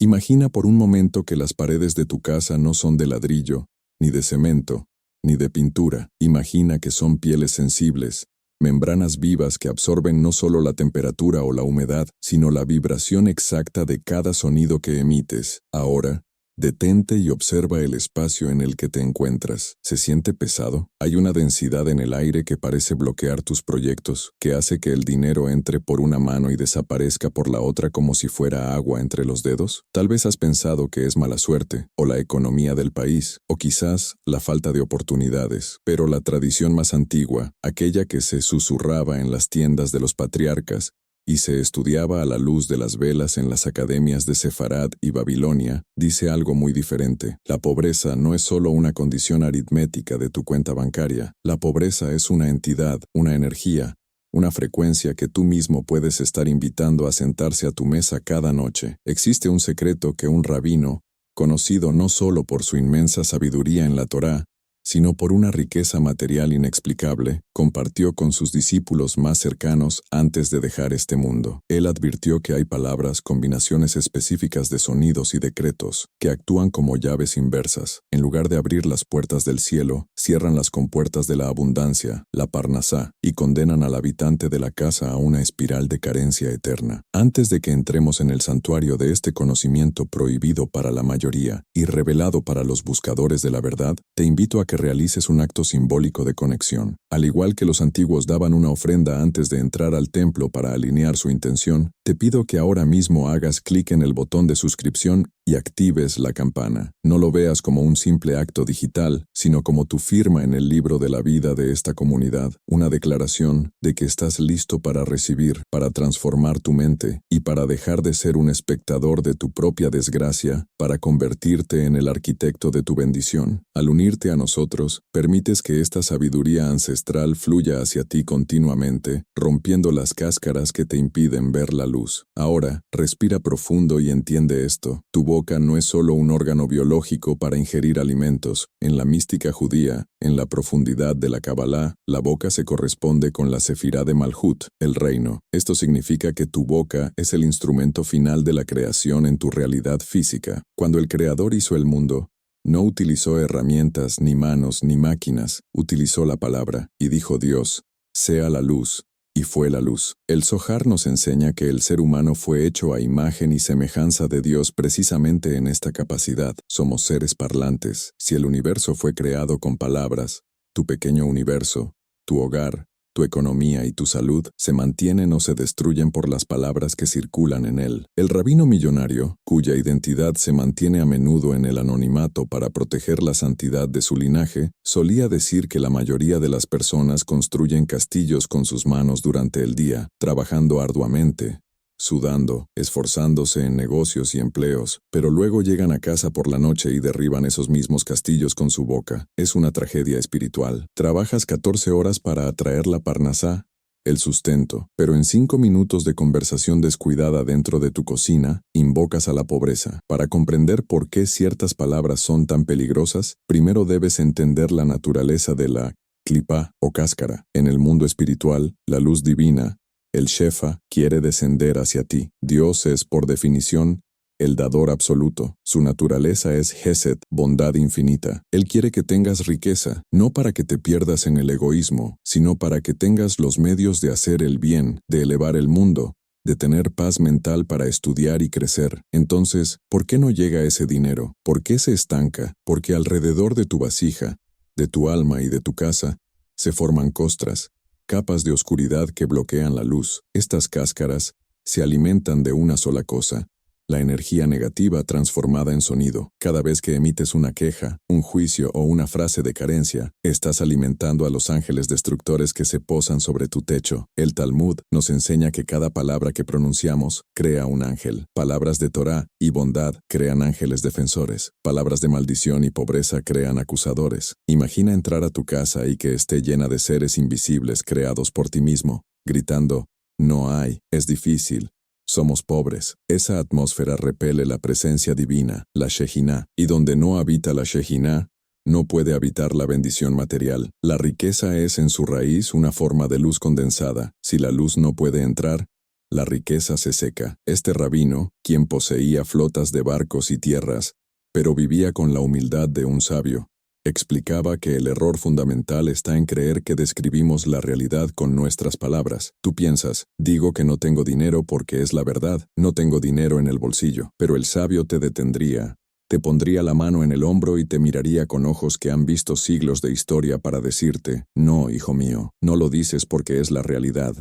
Imagina por un momento que las paredes de tu casa no son de ladrillo, ni de cemento, ni de pintura. Imagina que son pieles sensibles, membranas vivas que absorben no solo la temperatura o la humedad, sino la vibración exacta de cada sonido que emites. Ahora, detente y observa el espacio en el que te encuentras. ¿Se siente pesado? Hay una densidad en el aire que parece bloquear tus proyectos, que hace que el dinero entre por una mano y desaparezca por la otra como si fuera agua entre los dedos. Tal vez has pensado que es mala suerte, o la economía del país, o quizás la falta de oportunidades. Pero la tradición más antigua, aquella que se susurraba en las tiendas de los patriarcas, y se estudiaba a la luz de las velas en las academias de Sefarad y Babilonia, dice algo muy diferente. La pobreza no es solo una condición aritmética de tu cuenta bancaria. La pobreza es una entidad, una energía, una frecuencia que tú mismo puedes estar invitando a sentarse a tu mesa cada noche. Existe un secreto que un rabino, conocido no solo por su inmensa sabiduría en la Torá, sino por una riqueza material inexplicable, compartió con sus discípulos más cercanos antes de dejar este mundo. Él advirtió que hay palabras, combinaciones específicas de sonidos y decretos, que actúan como llaves inversas. En lugar de abrir las puertas del cielo, cierran las compuertas de la abundancia, la parnasá, y condenan al habitante de la casa a una espiral de carencia eterna. Antes de que entremos en el santuario de este conocimiento prohibido para la mayoría y revelado para los buscadores de la verdad, te invito a que realices un acto simbólico de conexión. Al igual que los antiguos daban una ofrenda antes de entrar al templo para alinear su intención, te pido que ahora mismo hagas clic en el botón de suscripción y actives la campana. No lo veas como un simple acto digital, sino como tu firma en el libro de la vida de esta comunidad, una declaración de que estás listo para recibir, para transformar tu mente y para dejar de ser un espectador de tu propia desgracia, para convertirte en el arquitecto de tu bendición. Al unirte a nosotros, permites que esta sabiduría ancestral fluya hacia ti continuamente, rompiendo las cáscaras que te impiden ver la luz. Ahora, respira profundo y entiende esto. Tu boca no es solo un órgano biológico para ingerir alimentos. En la mística judía, en la profundidad de la Kabbalah, la boca se corresponde con la Sefirá de Malhut, el reino. Esto significa que tu boca es el instrumento final de la creación en tu realidad física. Cuando el Creador hizo el mundo, no utilizó herramientas, ni manos, ni máquinas, utilizó la palabra, y dijo Dios, sea la luz. Y fue la luz. El Zohar nos enseña que el ser humano fue hecho a imagen y semejanza de Dios precisamente en esta capacidad. Somos seres parlantes. Si el universo fue creado con palabras, tu pequeño universo, tu hogar, tu economía y tu salud se mantienen o se destruyen por las palabras que circulan en él. El rabino millonario, cuya identidad se mantiene a menudo en el anonimato para proteger la santidad de su linaje, solía decir que la mayoría de las personas construyen castillos con sus manos durante el día, trabajando arduamente, sudando, esforzándose en negocios y empleos, pero luego llegan a casa por la noche y derriban esos mismos castillos con su boca. Es una tragedia espiritual. Trabajas 14 horas para atraer la parnasá, el sustento, pero en 5 minutos de conversación descuidada dentro de tu cocina, invocas a la pobreza. Para comprender por qué ciertas palabras son tan peligrosas, primero debes entender la naturaleza de la clipá o cáscara. En el mundo espiritual, la luz divina, el Shefa, quiere descender hacia ti. Dios es, por definición, el dador absoluto. Su naturaleza es Hesed, bondad infinita. Él quiere que tengas riqueza, no para que te pierdas en el egoísmo, sino para que tengas los medios de hacer el bien, de elevar el mundo, de tener paz mental para estudiar y crecer. Entonces, ¿por qué no llega ese dinero? ¿Por qué se estanca? Porque alrededor de tu vasija, de tu alma y de tu casa, se forman costras, capas de oscuridad que bloquean la luz. Estas cáscaras se alimentan de una sola cosa, la energía negativa transformada en sonido. Cada vez que emites una queja, un juicio o una frase de carencia, estás alimentando a los ángeles destructores que se posan sobre tu techo. El Talmud nos enseña que cada palabra que pronunciamos crea un ángel. Palabras de Torá y bondad crean ángeles defensores. Palabras de maldición y pobreza crean acusadores. Imagina entrar a tu casa y que esté llena de seres invisibles creados por ti mismo, gritando, no hay, es difícil. Somos pobres. Esa atmósfera repele la presencia divina, la Shejiná, y donde no habita la Shejiná, no puede habitar la bendición material. La riqueza es en su raíz una forma de luz condensada. Si la luz no puede entrar, la riqueza se seca. Este rabino, quien poseía flotas de barcos y tierras, pero vivía con la humildad de un sabio, explicaba que el error fundamental está en creer que describimos la realidad con nuestras palabras. Tú piensas, digo que no tengo dinero porque es la verdad, no tengo dinero en el bolsillo, pero el sabio te detendría. Te pondría la mano en el hombro y te miraría con ojos que han visto siglos de historia para decirte, no, hijo mío, no lo dices porque es la realidad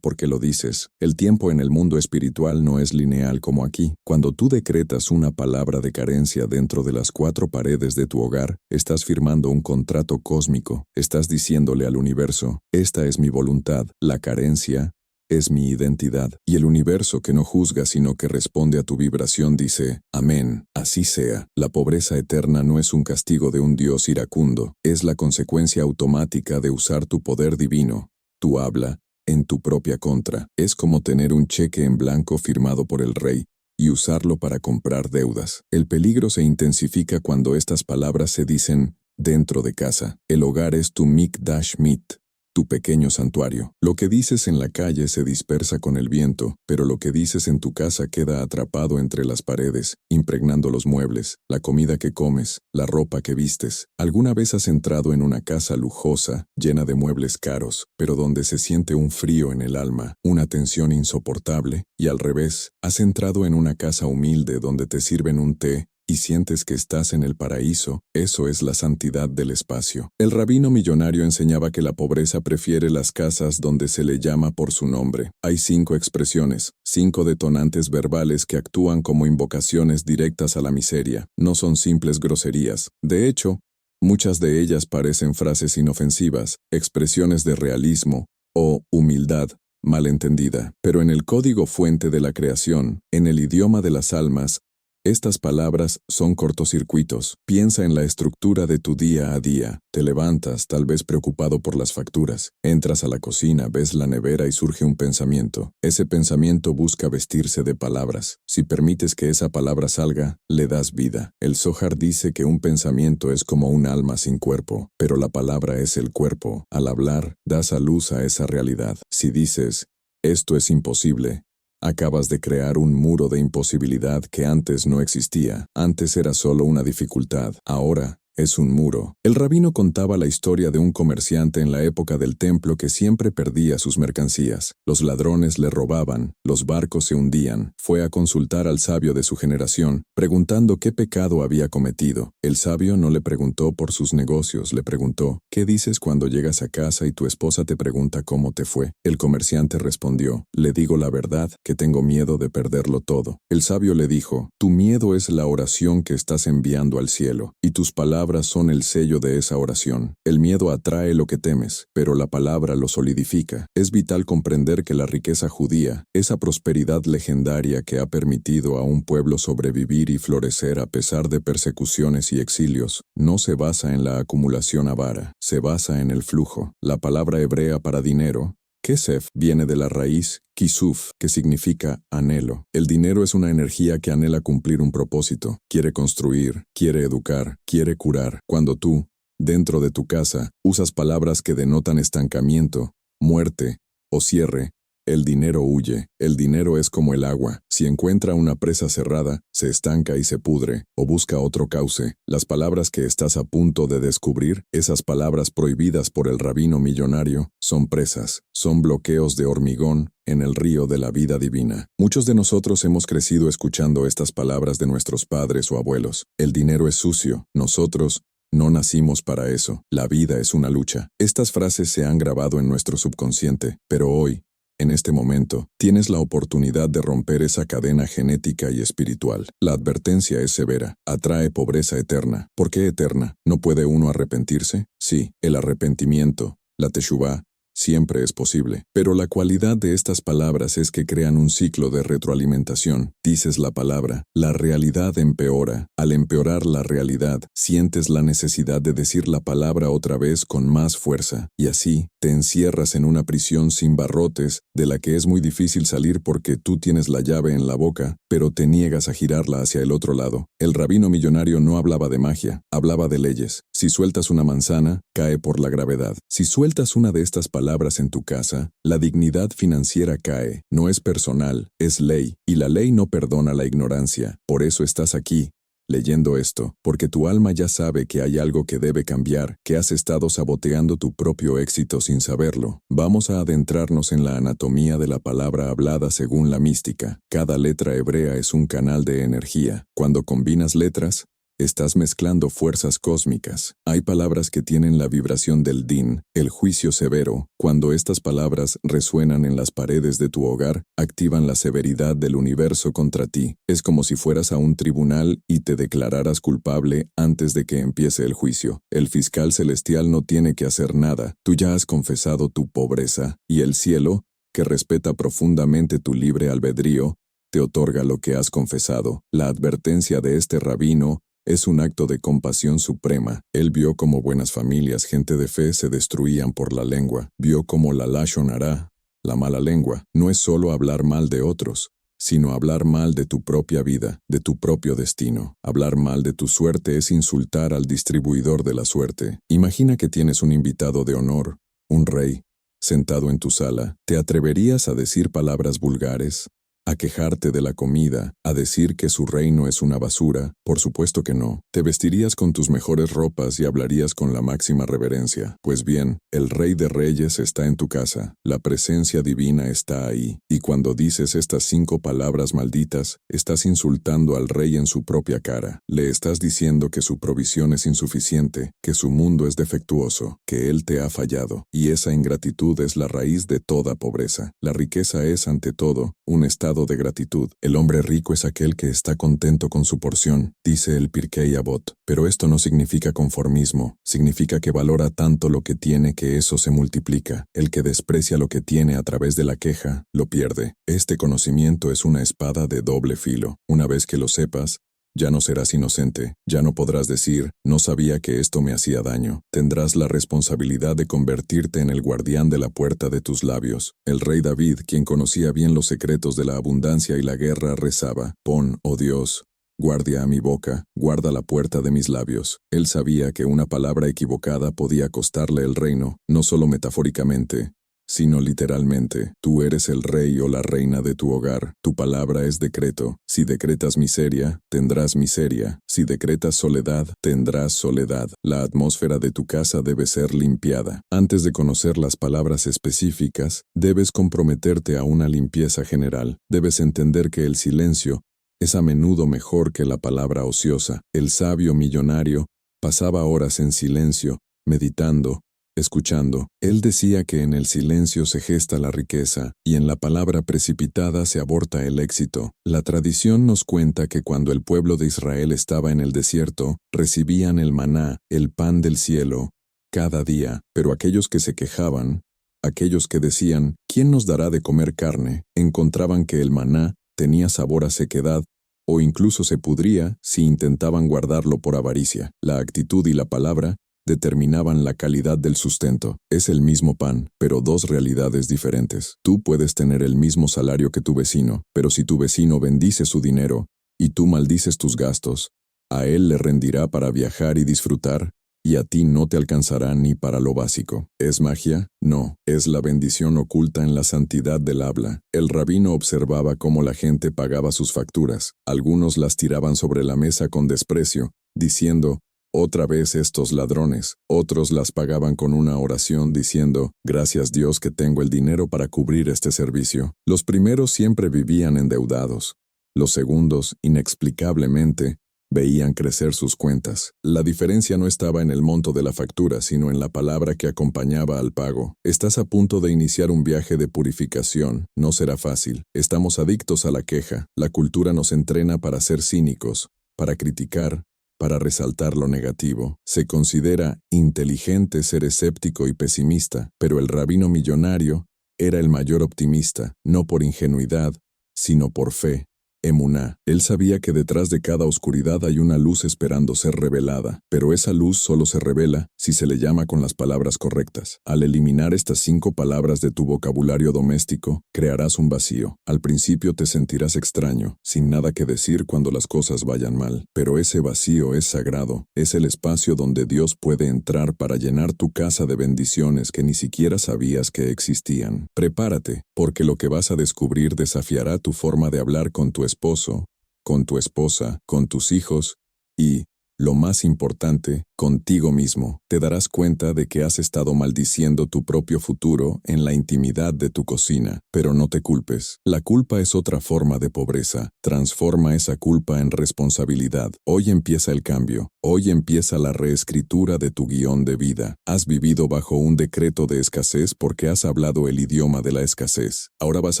porque lo dices. El tiempo en el mundo espiritual no es lineal como aquí. Cuando tú decretas una palabra de carencia dentro de las 4 paredes de tu hogar, estás firmando un contrato cósmico. Estás diciéndole al universo, esta es mi voluntad, la carencia es mi identidad, y el universo que no juzga sino que responde a tu vibración dice, amén, así sea. La pobreza eterna no es un castigo de un Dios iracundo, es la consecuencia automática de usar tu poder divino, tu habla, en tu propia contra. Es como tener un cheque en blanco firmado por el rey, y usarlo para comprar deudas. El peligro se intensifica cuando estas palabras se dicen dentro de casa. El hogar es tu mikdash mit, tu pequeño santuario. Lo que dices en la calle se dispersa con el viento, pero lo que dices en tu casa queda atrapado entre las paredes, impregnando los muebles, la comida que comes, la ropa que vistes. ¿Alguna vez has entrado en una casa lujosa, llena de muebles caros, pero donde se siente un frío en el alma, una tensión insoportable? Y al revés, ¿has entrado en una casa humilde donde te sirven un té y sientes que estás en el paraíso? Eso es la santidad del espacio. El rabino millonario enseñaba que la pobreza prefiere las casas donde se le llama por su nombre. Hay 5 expresiones, 5 detonantes verbales que actúan como invocaciones directas a la miseria. No son simples groserías. De hecho, muchas de ellas parecen frases inofensivas, expresiones de realismo o humildad malentendida. Pero en el código fuente de la creación, en el idioma de las almas, estas palabras son cortocircuitos. Piensa en la estructura de tu día a día. Te levantas, tal vez preocupado por las facturas. Entras a la cocina, ves la nevera y surge un pensamiento. Ese pensamiento busca vestirse de palabras. Si permites que esa palabra salga, le das vida. El Zohar dice que un pensamiento es como un alma sin cuerpo, pero la palabra es el cuerpo. Al hablar, das a luz a esa realidad. Si dices, esto es imposible, acabas de crear un muro de imposibilidad que antes no existía. Antes era solo una dificultad. Ahora es un muro. El rabino contaba la historia de un comerciante en la época del templo que siempre perdía sus mercancías. Los ladrones le robaban, los barcos se hundían. Fue a consultar al sabio de su generación, preguntando qué pecado había cometido. El sabio no le preguntó por sus negocios, le preguntó, ¿qué dices cuando llegas a casa y tu esposa te pregunta cómo te fue? El comerciante respondió, le digo la verdad, que tengo miedo de perderlo todo. El sabio le dijo, tu miedo es la oración que estás enviando al cielo, y tus palabras son el sello de esa oración. El miedo atrae lo que temes, pero la palabra lo solidifica. Es vital comprender que la riqueza judía, esa prosperidad legendaria que ha permitido a un pueblo sobrevivir y florecer a pesar de persecuciones y exilios, no se basa en la acumulación avara, se basa en el flujo. La palabra hebrea para dinero, Kesef, viene de la raíz kisuf, que significa anhelo. El dinero es una energía que anhela cumplir un propósito, quiere construir, quiere educar, quiere curar. Cuando tú, dentro de tu casa, usas palabras que denotan estancamiento, muerte o cierre, el dinero huye. El dinero es como el agua. Si encuentra una presa cerrada, se estanca y se pudre, o busca otro cauce. Las palabras que estás a punto de descubrir, esas palabras prohibidas por el rabino millonario, son presas, son bloqueos de hormigón en el río de la vida divina. Muchos de nosotros hemos crecido escuchando estas palabras de nuestros padres o abuelos. El dinero es sucio. Nosotros no nacimos para eso. La vida es una lucha. Estas frases se han grabado en nuestro subconsciente, pero hoy, en este momento, tienes la oportunidad de romper esa cadena genética y espiritual. La advertencia es severa. Atrae pobreza eterna. ¿Por qué eterna? ¿No puede uno arrepentirse? Sí, el arrepentimiento, la teshuvá, siempre es posible. Pero la cualidad de estas palabras es que crean un ciclo de retroalimentación. Dices la palabra, la realidad empeora. Al empeorar la realidad, sientes la necesidad de decir la palabra otra vez con más fuerza. Y así, te encierras en una prisión sin barrotes, de la que es muy difícil salir porque tú tienes la llave en la boca, pero te niegas a girarla hacia el otro lado. El rabino millonario no hablaba de magia, hablaba de leyes. Si sueltas una manzana, cae por la gravedad. Si sueltas una de estas palabras, palabras en tu casa, la dignidad financiera cae. No es personal, es ley, y la ley no perdona la ignorancia. Por eso estás aquí, leyendo esto, porque tu alma ya sabe que hay algo que debe cambiar, que has estado saboteando tu propio éxito sin saberlo. Vamos a adentrarnos en la anatomía de la palabra hablada según la mística. Cada letra hebrea es un canal de energía. Cuando combinas letras, estás mezclando fuerzas cósmicas. Hay palabras que tienen la vibración del din, el juicio severo. Cuando estas palabras resuenan en las paredes de tu hogar, activan la severidad del universo contra ti. Es como si fueras a un tribunal y te declararas culpable antes de que empiece el juicio. El fiscal celestial no tiene que hacer nada. Tú ya has confesado tu pobreza, y el cielo, que respeta profundamente tu libre albedrío, te otorga lo que has confesado. La advertencia de este rabino es un acto de compasión suprema. Él vio cómo buenas familias, gente de fe, se destruían por la lengua. Vio cómo la lashon hara, la mala lengua, no es solo hablar mal de otros, sino hablar mal de tu propia vida, de tu propio destino. Hablar mal de tu suerte es insultar al distribuidor de la suerte. Imagina que tienes un invitado de honor, un rey, sentado en tu sala. ¿Te atreverías a decir palabras vulgares? ¿A quejarte de la comida? ¿A decir que su reino es una basura? Por supuesto que no. Te vestirías con tus mejores ropas y hablarías con la máxima reverencia. Pues bien, el Rey de Reyes está en tu casa. La presencia divina está ahí. Y cuando dices estas 5 palabras malditas, estás insultando al Rey en su propia cara. Le estás diciendo que su provisión es insuficiente, que su mundo es defectuoso, que Él te ha fallado. Y esa ingratitud es la raíz de toda pobreza. La riqueza es, ante todo, un estado de gratitud. El hombre rico es aquel que está contento con su porción, dice el Pirkei Avot. Pero esto no significa conformismo, significa que valora tanto lo que tiene que eso se multiplica. El que desprecia lo que tiene a través de la queja, lo pierde. Este conocimiento es una espada de doble filo. Una vez que lo sepas, ya no serás inocente, ya no podrás decir, no sabía que esto me hacía daño. Tendrás la responsabilidad de convertirte en el guardián de la puerta de tus labios. El rey David, quien conocía bien los secretos de la abundancia y la guerra, rezaba, pon, oh Dios, guardia a mi boca, guarda la puerta de mis labios. Él sabía que una palabra equivocada podía costarle el reino, no solo metafóricamente, sino literalmente. Tú eres el rey o la reina de tu hogar. Tu palabra es decreto. Si decretas miseria, tendrás miseria. Si decretas soledad, tendrás soledad. La atmósfera de tu casa debe ser limpiada. Antes de conocer las palabras específicas, debes comprometerte a una limpieza general. Debes entender que el silencio es a menudo mejor que la palabra ociosa. El sabio millonario pasaba horas en silencio, meditando, escuchando. Él decía que en el silencio se gesta la riqueza y en la palabra precipitada se aborta el éxito. La tradición nos cuenta que cuando el pueblo de Israel estaba en el desierto, recibían el maná, el pan del cielo, cada día, pero aquellos que se quejaban, aquellos que decían, ¿quién nos dará de comer carne?, encontraban que el maná tenía sabor a sequedad o incluso se pudría si intentaban guardarlo por avaricia. La actitud y la palabra determinaban la calidad del sustento. Es el mismo pan, pero 2 realidades diferentes. Tú puedes tener el mismo salario que tu vecino, pero si tu vecino bendice su dinero y tú maldices tus gastos, a él le rendirá para viajar y disfrutar, y a ti no te alcanzará ni para lo básico. ¿Es magia? No, es la bendición oculta en la santidad del habla. El rabino observaba cómo la gente pagaba sus facturas. Algunos las tiraban sobre la mesa con desprecio, diciendo, otra vez estos ladrones. Otros las pagaban con una oración diciendo, gracias Dios que tengo el dinero para cubrir este servicio. Los primeros siempre vivían endeudados. Los segundos, inexplicablemente, veían crecer sus cuentas. La diferencia no estaba en el monto de la factura, sino en la palabra que acompañaba al pago. Estás a punto de iniciar un viaje de purificación. No será fácil. Estamos adictos a la queja. La cultura nos entrena para ser cínicos, para criticar, para resaltar lo negativo. Se considera inteligente ser escéptico y pesimista, pero el rabino millonario era el mayor optimista, no por ingenuidad, sino por fe. Emuná. Él sabía que detrás de cada oscuridad hay una luz esperando ser revelada, pero esa luz solo se revela si se le llama con las palabras correctas. Al eliminar estas 5 palabras de tu vocabulario doméstico, crearás un vacío. Al principio te sentirás extraño, sin nada que decir cuando las cosas vayan mal, pero ese vacío es sagrado, es el espacio donde Dios puede entrar para llenar tu casa de bendiciones que ni siquiera sabías que existían. Prepárate, porque lo que vas a descubrir desafiará tu forma de hablar con tu esposo, con tu esposa, con tus hijos y, lo más importante, contigo mismo. Te darás cuenta de que has estado maldiciendo tu propio futuro en la intimidad de tu cocina, pero no te culpes. La culpa es otra forma de pobreza. Transforma esa culpa en responsabilidad. Hoy empieza el cambio. Hoy empieza la reescritura de tu guión de vida. Has vivido bajo un decreto de escasez porque has hablado el idioma de la escasez. Ahora vas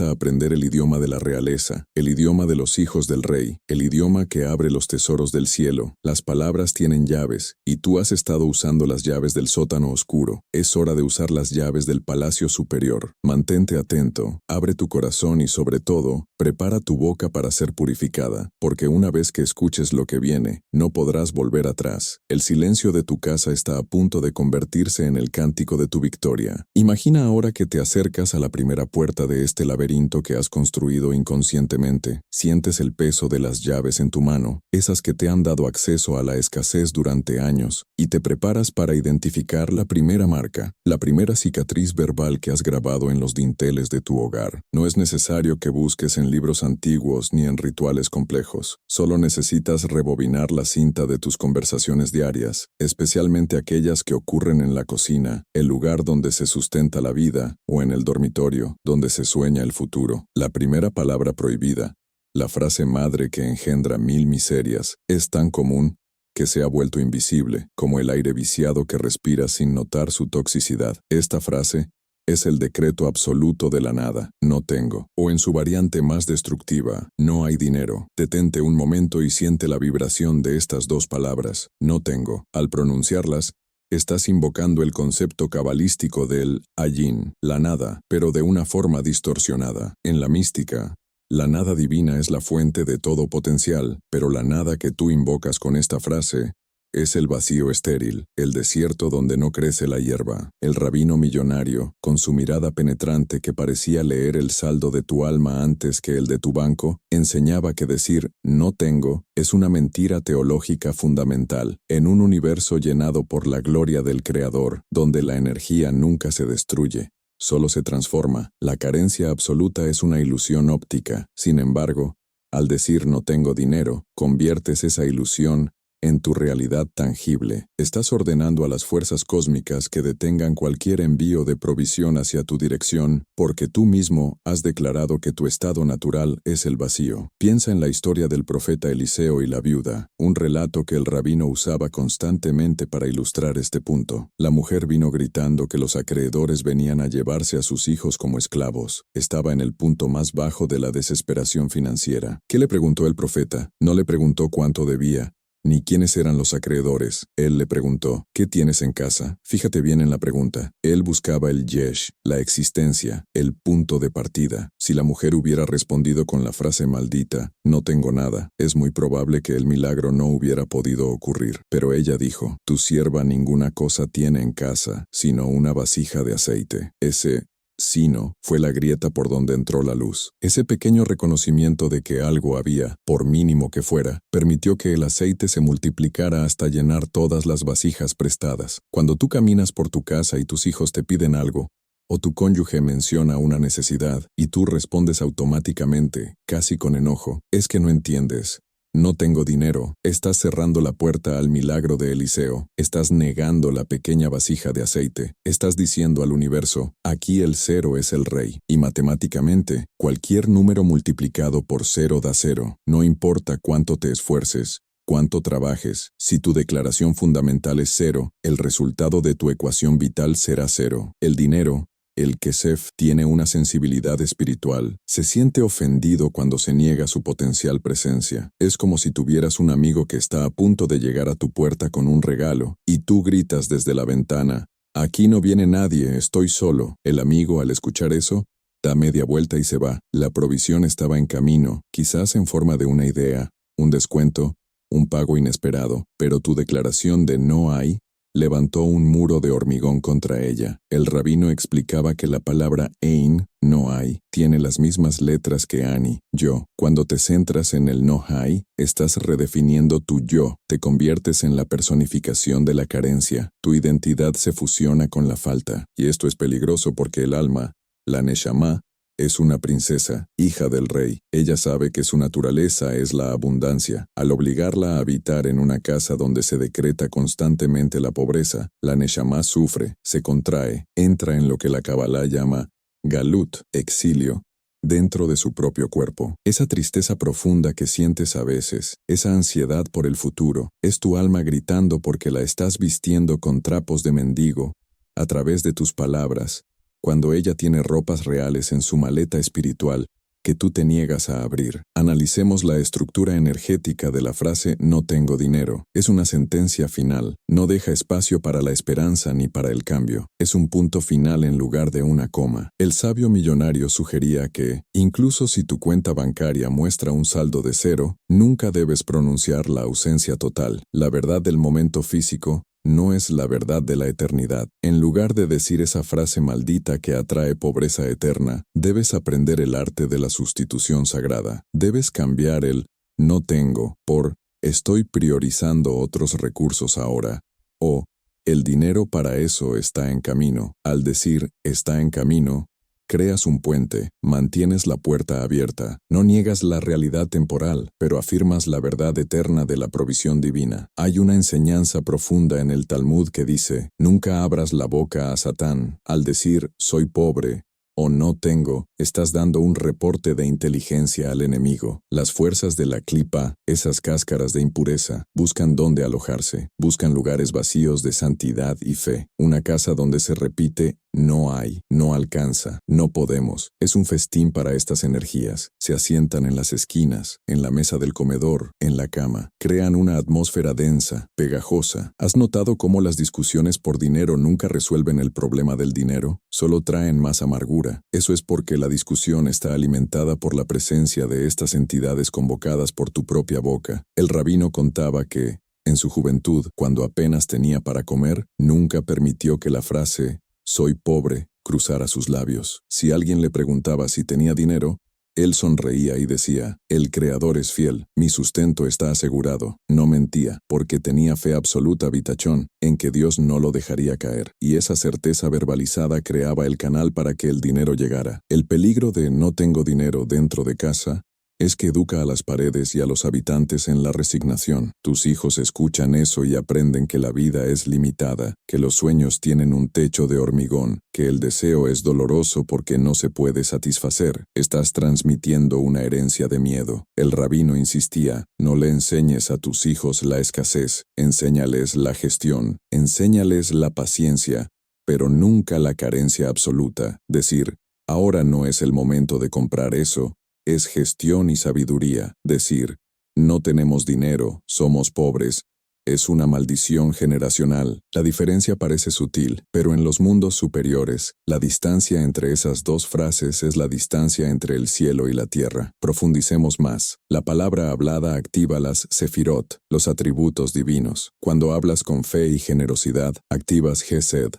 a aprender el idioma de la realeza, el idioma de los hijos del rey, el idioma que abre los tesoros del cielo. Las palabras tienen llaves, y tú has estado usando las llaves del sótano oscuro. Es hora de usar las llaves del palacio superior. Mantente atento, abre tu corazón y sobre todo, prepara tu boca para ser purificada, porque una vez que escuches lo que viene, no podrás volver atrás. El silencio de tu casa está a punto de convertirse en el cántico de tu victoria. Imagina ahora que te acercas a la primera puerta de este laberinto que has construido inconscientemente. Sientes el peso de las llaves en tu mano, esas que te han dado acceso a la escasez durante años, y te preparas para identificar la primera marca, la primera cicatriz verbal que has grabado en los dinteles de tu hogar. No es necesario que busques en libros antiguos ni en rituales complejos. Solo necesitas rebobinar la cinta de tus conversaciones diarias, especialmente aquellas que ocurren en la cocina, el lugar donde se sustenta la vida, o en el dormitorio, donde se sueña el futuro. La primera palabra prohibida, la frase madre que engendra 1000 miserias, es tan común que se ha vuelto invisible, como el aire viciado que respiras sin notar su toxicidad. Esta frase es el decreto absoluto de la nada, no tengo, o en su variante más destructiva, no hay dinero. Detente un momento y siente la vibración de estas 2 palabras, no tengo. Al pronunciarlas, estás invocando el concepto cabalístico del ayin, la nada, pero de una forma distorsionada. En la mística, la nada divina es la fuente de todo potencial, pero la nada que tú invocas con esta frase es el vacío estéril, el desierto donde no crece la hierba. El rabino millonario, con su mirada penetrante que parecía leer el saldo de tu alma antes que el de tu banco, enseñaba que decir «no tengo» es una mentira teológica fundamental. En un universo llenado por la gloria del Creador, donde la energía nunca se destruye, solo se transforma. La carencia absoluta es una ilusión óptica. Sin embargo, al decir no tengo dinero, conviertes esa ilusión en tu realidad tangible. Estás ordenando a las fuerzas cósmicas que detengan cualquier envío de provisión hacia tu dirección, porque tú mismo has declarado que tu estado natural es el vacío. Piensa en la historia del profeta Eliseo y la viuda, un relato que el rabino usaba constantemente para ilustrar este punto. La mujer vino gritando que los acreedores venían a llevarse a sus hijos como esclavos. Estaba en el punto más bajo de la desesperación financiera. ¿Qué le preguntó el profeta? No le preguntó cuánto debía, ni quiénes eran los acreedores. Él le preguntó, ¿qué tienes en casa? Fíjate bien en la pregunta. Él buscaba el yesh, la existencia, el punto de partida. Si la mujer hubiera respondido con la frase maldita, no tengo nada, es muy probable que el milagro no hubiera podido ocurrir. Pero ella dijo, tu sierva ninguna cosa tiene en casa, sino una vasija de aceite. Ese sino fue la grieta por donde entró la luz. Ese pequeño reconocimiento de que algo había, por mínimo que fuera, permitió que el aceite se multiplicara hasta llenar todas las vasijas prestadas. Cuando tú caminas por tu casa y tus hijos te piden algo, o tu cónyuge menciona una necesidad, y tú respondes automáticamente, casi con enojo, es que no entiendes. No tengo dinero. Estás cerrando la puerta al milagro de Eliseo. Estás negando la pequeña vasija de aceite. Estás diciendo al universo, aquí el 0 es el rey. Y matemáticamente, cualquier número multiplicado por 0 da 0. No importa cuánto te esfuerces, cuánto trabajes. Si tu declaración fundamental es 0, el resultado de tu ecuación vital será 0. El dinero, el Kesef, tiene una sensibilidad espiritual. Se siente ofendido cuando se niega su potencial presencia. Es como si tuvieras un amigo que está a punto de llegar a tu puerta con un regalo, y tú gritas desde la ventana, «Aquí no viene nadie, estoy solo». El amigo, al escuchar eso, Da media vuelta y se va. La provisión estaba en camino, quizás en forma de una idea, un descuento, un pago inesperado, pero tu declaración de no hay levantó un muro de hormigón contra ella. El rabino explicaba que la palabra ein, no hay, tiene las mismas letras que ani, yo. Cuando te centras en el no hay, estás redefiniendo tu yo, te conviertes en la personificación de la carencia, tu identidad se fusiona con la falta, y esto es peligroso porque el alma, la neshama, es una princesa, hija del rey. Ella sabe que su naturaleza es la abundancia. Al obligarla a habitar en una casa donde se decreta constantemente la pobreza, la neshama sufre, se contrae, entra en lo que la Kabbalah llama galut, exilio, dentro de su propio cuerpo. Esa tristeza profunda que sientes a veces, esa ansiedad por el futuro, es tu alma gritando porque la estás vistiendo con trapos de mendigo, a través de tus palabras, cuando ella tiene ropas reales en su maleta espiritual que tú te niegas a abrir. Analicemos la estructura energética de la frase no tengo dinero. Es una sentencia final, no deja espacio para la esperanza ni para el cambio. Es un punto final en lugar de una coma. El sabio millonario sugería que, incluso si tu cuenta bancaria muestra un saldo de 0, nunca debes pronunciar la ausencia total. La verdad del momento físico no es la verdad de la eternidad. En lugar de decir esa frase maldita que atrae pobreza eterna, debes aprender el arte de la sustitución sagrada. Debes cambiar el no tengo por estoy priorizando otros recursos ahora, o el dinero para eso está en camino. Al decir está en camino, creas un puente, mantienes la puerta abierta, no niegas la realidad temporal, pero afirmas la verdad eterna de la provisión divina. Hay una enseñanza profunda en el Talmud que dice, nunca abras la boca a Satán. Al decir, soy pobre, o no tengo, estás dando un reporte de inteligencia al enemigo. Las fuerzas de la clipa, esas cáscaras de impureza, buscan dónde alojarse, buscan lugares vacíos de santidad y fe. Una casa donde se repite, no hay, no alcanza, no podemos. Es un festín para estas energías. Se asientan en las esquinas, en la mesa del comedor, en la cama. Crean una atmósfera densa, pegajosa. ¿Has notado cómo las discusiones por dinero nunca resuelven el problema del dinero? Solo traen más amargura. Eso es porque la discusión está alimentada por la presencia de estas entidades convocadas por tu propia boca. El rabino contaba que, en su juventud, cuando apenas tenía para comer, nunca permitió que la frase «soy pobre» cruzara sus labios. Si alguien le preguntaba si tenía dinero, él sonreía y decía, «El Creador es fiel, mi sustento está asegurado». No mentía, porque tenía fe absoluta bitachón, en que Dios no lo dejaría caer. Y esa certeza verbalizada creaba el canal para que el dinero llegara. El peligro de no tengo dinero dentro de casa es que educa a las paredes y a los habitantes en la resignación. Tus hijos escuchan eso y aprenden que la vida es limitada, que los sueños tienen un techo de hormigón, que el deseo es doloroso porque no se puede satisfacer. Estás transmitiendo una herencia de miedo. El rabino insistía, no le enseñes a tus hijos la escasez, enséñales la gestión, enséñales la paciencia, pero nunca la carencia absoluta. Decir, ahora no es el momento de comprar eso, es gestión y sabiduría. Decir, no tenemos dinero, somos pobres, es una maldición generacional. La diferencia parece sutil, pero en los mundos superiores, la distancia entre esas dos frases es la distancia entre el cielo y la tierra. Profundicemos más. La palabra hablada activa las sefirot, los atributos divinos. Cuando hablas con fe y generosidad, activas Gesed,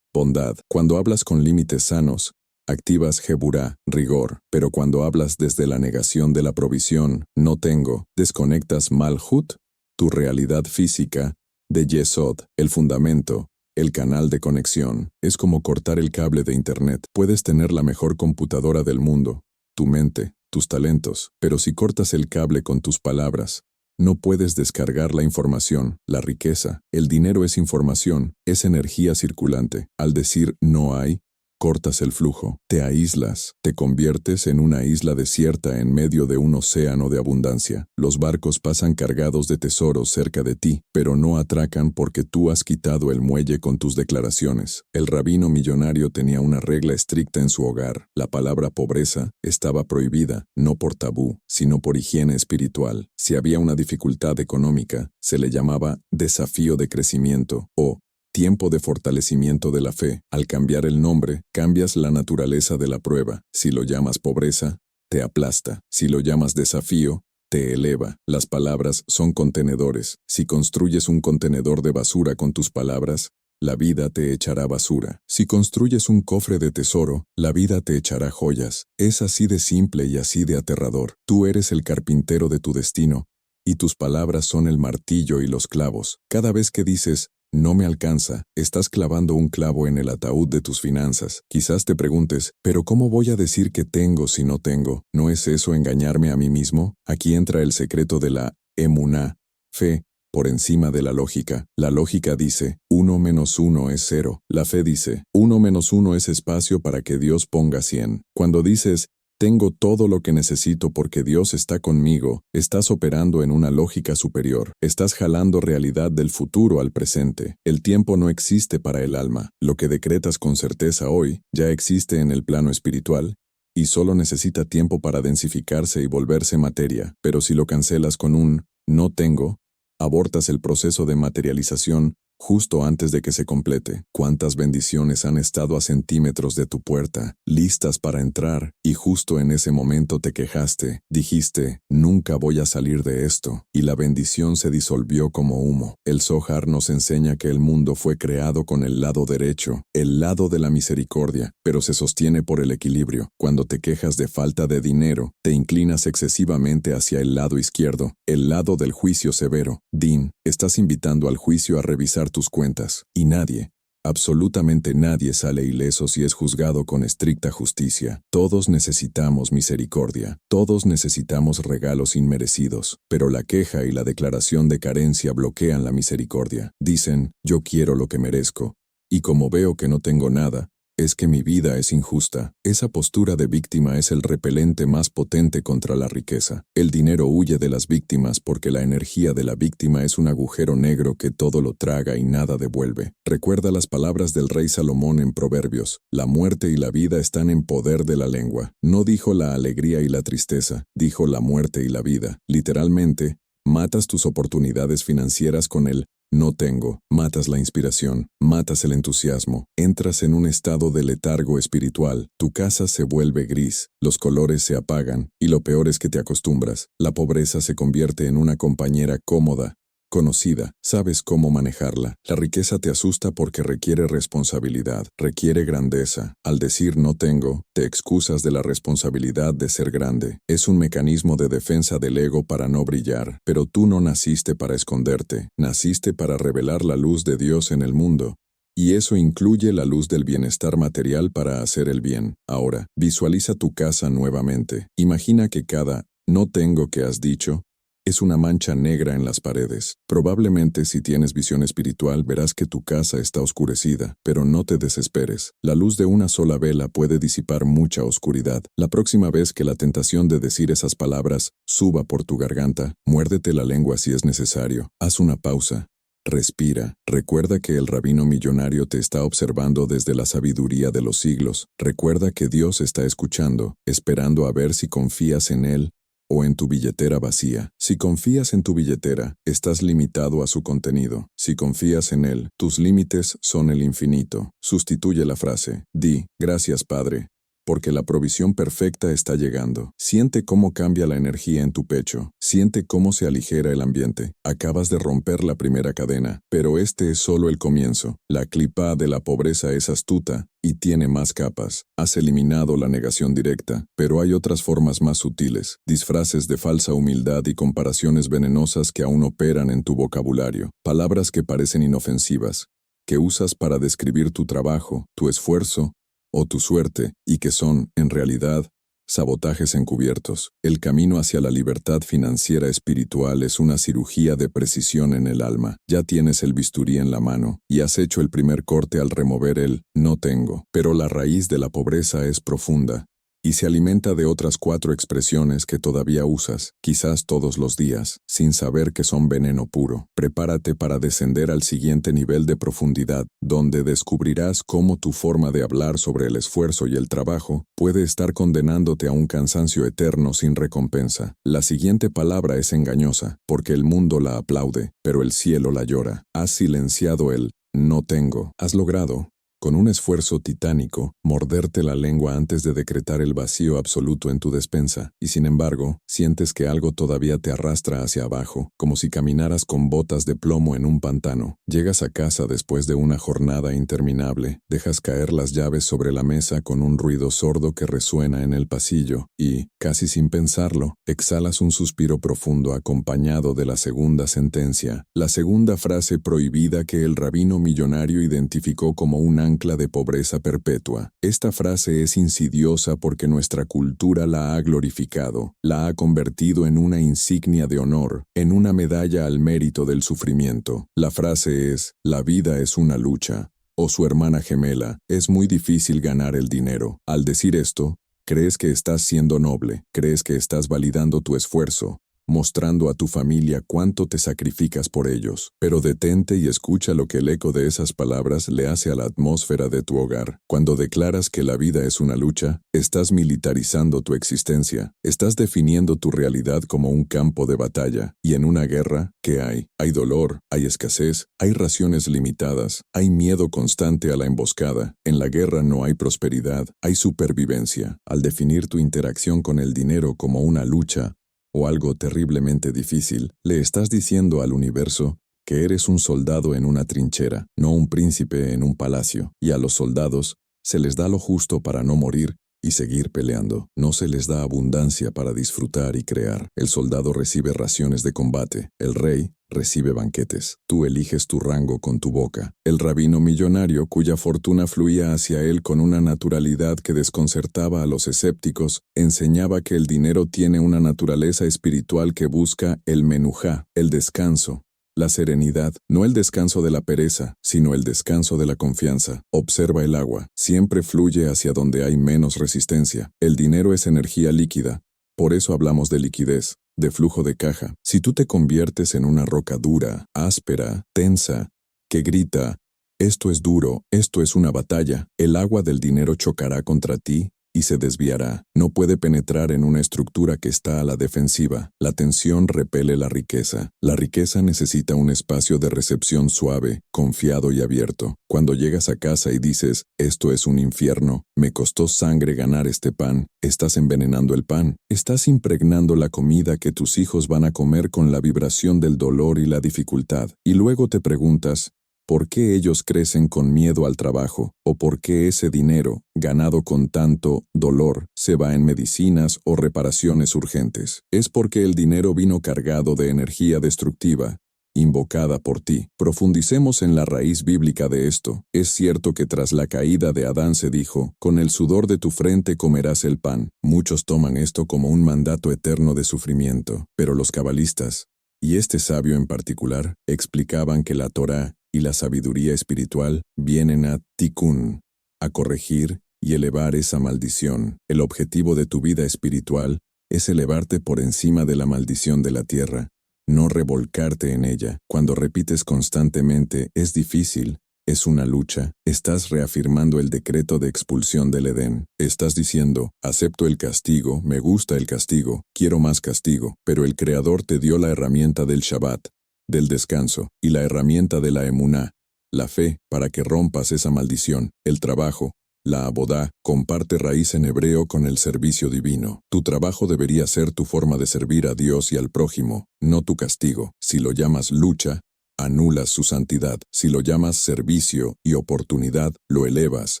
bondad. Cuando hablas con límites sanos, activas Geburá, rigor, pero cuando hablas desde la negación de la provisión, no tengo, desconectas Malhut, tu realidad física, de Yesod, el fundamento, el canal de conexión. Es como cortar el cable de Internet. Puedes tener la mejor computadora del mundo, tu mente, tus talentos, pero si cortas el cable con tus palabras, no puedes descargar la información, la riqueza. El dinero es información, es energía circulante. Al decir no hay, cortas el flujo, te aíslas, te conviertes en una isla desierta en medio de un océano de abundancia. Los barcos pasan cargados de tesoros cerca de ti, pero no atracan porque tú has quitado el muelle con tus declaraciones. El rabino millonario tenía una regla estricta en su hogar. La palabra pobreza estaba prohibida, no por tabú, sino por higiene espiritual. Si había una dificultad económica, se le llamaba desafío de crecimiento o Tiempo de fortalecimiento de la fe. Al cambiar el nombre, cambias la naturaleza de la prueba. Si lo llamas pobreza, te aplasta. Si lo llamas desafío, te eleva. Las palabras son contenedores. Si construyes un contenedor de basura con tus palabras, la vida te echará basura. Si construyes un cofre de tesoro, la vida te echará joyas. Es así de simple y así de aterrador. Tú eres el carpintero de tu destino, y tus palabras son el martillo y los clavos. Cada vez que dices, no me alcanza, estás clavando un clavo en el ataúd de tus finanzas. Quizás te preguntes, ¿pero cómo voy a decir que tengo si no tengo? ¿No es eso engañarme a mí mismo? Aquí entra el secreto de la emuná, fe, por encima de la lógica. La lógica dice, 1 menos 1 es 0. La fe dice, 1 menos 1 es espacio para que Dios ponga 100. Cuando dices, tengo todo lo que necesito porque Dios está conmigo, estás operando en una lógica superior. Estás jalando realidad del futuro al presente. El tiempo no existe para el alma. Lo que decretas con certeza hoy ya existe en el plano espiritual y solo necesita tiempo para densificarse y volverse materia. Pero si lo cancelas con un no tengo, abortas el proceso de materialización justo antes de que se complete. ¿Cuántas bendiciones han estado a centímetros de tu puerta, listas para entrar, y justo en ese momento te quejaste, dijiste, nunca voy a salir de esto, y la bendición se disolvió como humo? El Zohar nos enseña que el mundo fue creado con el lado derecho, el lado de la misericordia, pero se sostiene por el equilibrio. Cuando te quejas de falta de dinero, te inclinas excesivamente hacia el lado izquierdo, el lado del juicio severo. Din, estás invitando al juicio a revisar tus cuentas, y nadie, absolutamente nadie sale ileso si es juzgado con estricta justicia. Todos necesitamos misericordia, todos necesitamos regalos inmerecidos, pero la queja y la declaración de carencia bloquean la misericordia. Dicen, yo quiero lo que merezco, y como veo que no tengo nada, es que mi vida es injusta. Esa postura de víctima es el repelente más potente contra la riqueza. El dinero huye de las víctimas porque la energía de la víctima es un agujero negro que todo lo traga y nada devuelve. Recuerda las palabras del rey Salomón en Proverbios. La muerte y la vida están en poder de la lengua. No dijo la alegría y la tristeza, dijo la muerte y la vida. Literalmente, matas tus oportunidades financieras con el no tengo, matas la inspiración, matas el entusiasmo, entras en un estado de letargo espiritual, tu casa se vuelve gris, los colores se apagan, y lo peor es que te acostumbras. La pobreza se convierte en una compañera cómoda, conocida, sabes cómo manejarla. La riqueza te asusta porque requiere responsabilidad, requiere grandeza. Al decir no tengo, te excusas de la responsabilidad de ser grande. Es un mecanismo de defensa del ego para no brillar, pero tú no naciste para esconderte, naciste para revelar la luz de Dios en el mundo. Y eso incluye la luz del bienestar material para hacer el bien. Ahora, visualiza tu casa nuevamente. Imagina que cada no tengo que has dicho es una mancha negra en las paredes. Probablemente si tienes visión espiritual verás que tu casa está oscurecida, pero no te desesperes. La luz de una sola vela puede disipar mucha oscuridad. La próxima vez que la tentación de decir esas palabras suba por tu garganta, muérdete la lengua si es necesario. Haz una pausa. Respira. Recuerda que el rabino millonario te está observando desde la sabiduría de los siglos. Recuerda que Dios está escuchando, esperando a ver si confías en Él o en tu billetera vacía. Si confías en tu billetera, estás limitado a su contenido. Si confías en Él, tus límites son el infinito. Sustituye la frase, di, gracias Padre, porque la provisión perfecta está llegando. Siente cómo cambia la energía en tu pecho. Siente cómo se aligera el ambiente. Acabas de romper la primera cadena, pero este es solo el comienzo. La clipa de la pobreza es astuta y tiene más capas. Has eliminado la negación directa, pero hay otras formas más sutiles, disfraces de falsa humildad y comparaciones venenosas que aún operan en tu vocabulario. Palabras que parecen inofensivas, que usas para describir tu trabajo, tu esfuerzo, o tu suerte, y que son, en realidad, sabotajes encubiertos. El camino hacia la libertad financiera espiritual es una cirugía de precisión en el alma. Ya tienes el bisturí en la mano, y has hecho el primer corte al remover el no tengo. Pero la raíz de la pobreza es profunda, y se alimenta de otras 4 expresiones que todavía usas, quizás todos los días, sin saber que son veneno puro. Prepárate para descender al siguiente nivel de profundidad, donde descubrirás cómo tu forma de hablar sobre el esfuerzo y el trabajo puede estar condenándote a un cansancio eterno sin recompensa. La siguiente palabra es engañosa, porque el mundo la aplaude, pero el cielo la llora. Has silenciado el no tengo. Has logrado, con un esfuerzo titánico, morderte la lengua antes de decretar el vacío absoluto en tu despensa, y sin embargo, sientes que algo todavía te arrastra hacia abajo, como si caminaras con botas de plomo en un pantano. Llegas a casa después de una jornada interminable, dejas caer las llaves sobre la mesa con un ruido sordo que resuena en el pasillo, y, casi sin pensarlo, exhalas un suspiro profundo acompañado de la segunda sentencia, la segunda frase prohibida que el rabino millonario identificó como un ancla de pobreza perpetua. Esta frase es insidiosa porque nuestra cultura la ha glorificado, la ha convertido en una insignia de honor, en una medalla al mérito del sufrimiento. La frase es, la vida es una lucha, o su hermana gemela, es muy difícil ganar el dinero. Al decir esto, crees que estás siendo noble, crees que estás validando tu esfuerzo, mostrando a tu familia cuánto te sacrificas por ellos. Pero detente y escucha lo que el eco de esas palabras le hace a la atmósfera de tu hogar. Cuando declaras que la vida es una lucha, estás militarizando tu existencia, estás definiendo tu realidad como un campo de batalla. Y en una guerra, ¿qué hay? Hay dolor, hay escasez, hay raciones limitadas, hay miedo constante a la emboscada. En la guerra no hay prosperidad, hay supervivencia. Al definir tu interacción con el dinero como una lucha, o algo terriblemente difícil, le estás diciendo al universo que eres un soldado en una trinchera, no un príncipe en un palacio, y a los soldados se les da lo justo para no morir y seguir peleando. No se les da abundancia para disfrutar y crear. El soldado recibe raciones de combate, el rey recibe banquetes. Tú eliges tu rango con tu boca. El rabino millonario, cuya fortuna fluía hacia él con una naturalidad que desconcertaba a los escépticos, enseñaba que el dinero tiene una naturaleza espiritual que busca el menujá, el descanso, la serenidad, no el descanso de la pereza, sino el descanso de la confianza. Observa el agua, siempre fluye hacia donde hay menos resistencia. El dinero es energía líquida, por eso hablamos de liquidez, de flujo de caja. Si tú te conviertes en una roca dura, áspera, tensa, que grita, esto es duro, esto es una batalla, el agua del dinero chocará contra ti y se desviará. No puede penetrar en una estructura que está a la defensiva. La tensión repele la riqueza. La riqueza necesita un espacio de recepción suave, confiado y abierto. Cuando llegas a casa y dices, esto es un infierno, me costó sangre ganar este pan, estás envenenando el pan. Estás impregnando la comida que tus hijos van a comer con la vibración del dolor y la dificultad. Y luego te preguntas, ¿por qué ellos crecen con miedo al trabajo? ¿O por qué ese dinero, ganado con tanto dolor, se va en medicinas o reparaciones urgentes? Es porque el dinero vino cargado de energía destructiva, invocada por ti. Profundicemos en la raíz bíblica de esto. Es cierto que tras la caída de Adán se dijo, con el sudor de tu frente comerás el pan. Muchos toman esto como un mandato eterno de sufrimiento, pero los cabalistas, y este sabio en particular, explicaban que la Torá y la sabiduría espiritual vienen a tikkun, a corregir y elevar esa maldición. El objetivo de tu vida espiritual es elevarte por encima de la maldición de la tierra, no revolcarte en ella. Cuando repites constantemente, es difícil, es una lucha, estás reafirmando el decreto de expulsión del Edén. Estás diciendo, acepto el castigo, me gusta el castigo, quiero más castigo, pero el Creador te dio la herramienta del Shabbat, del descanso, y la herramienta de la emuná, la fe, para que rompas esa maldición. El trabajo, la abodá, comparte raíz en hebreo con el servicio divino. Tu trabajo debería ser tu forma de servir a Dios y al prójimo, no tu castigo. Si lo llamas lucha, anulas su santidad. Si lo llamas servicio y oportunidad, lo elevas,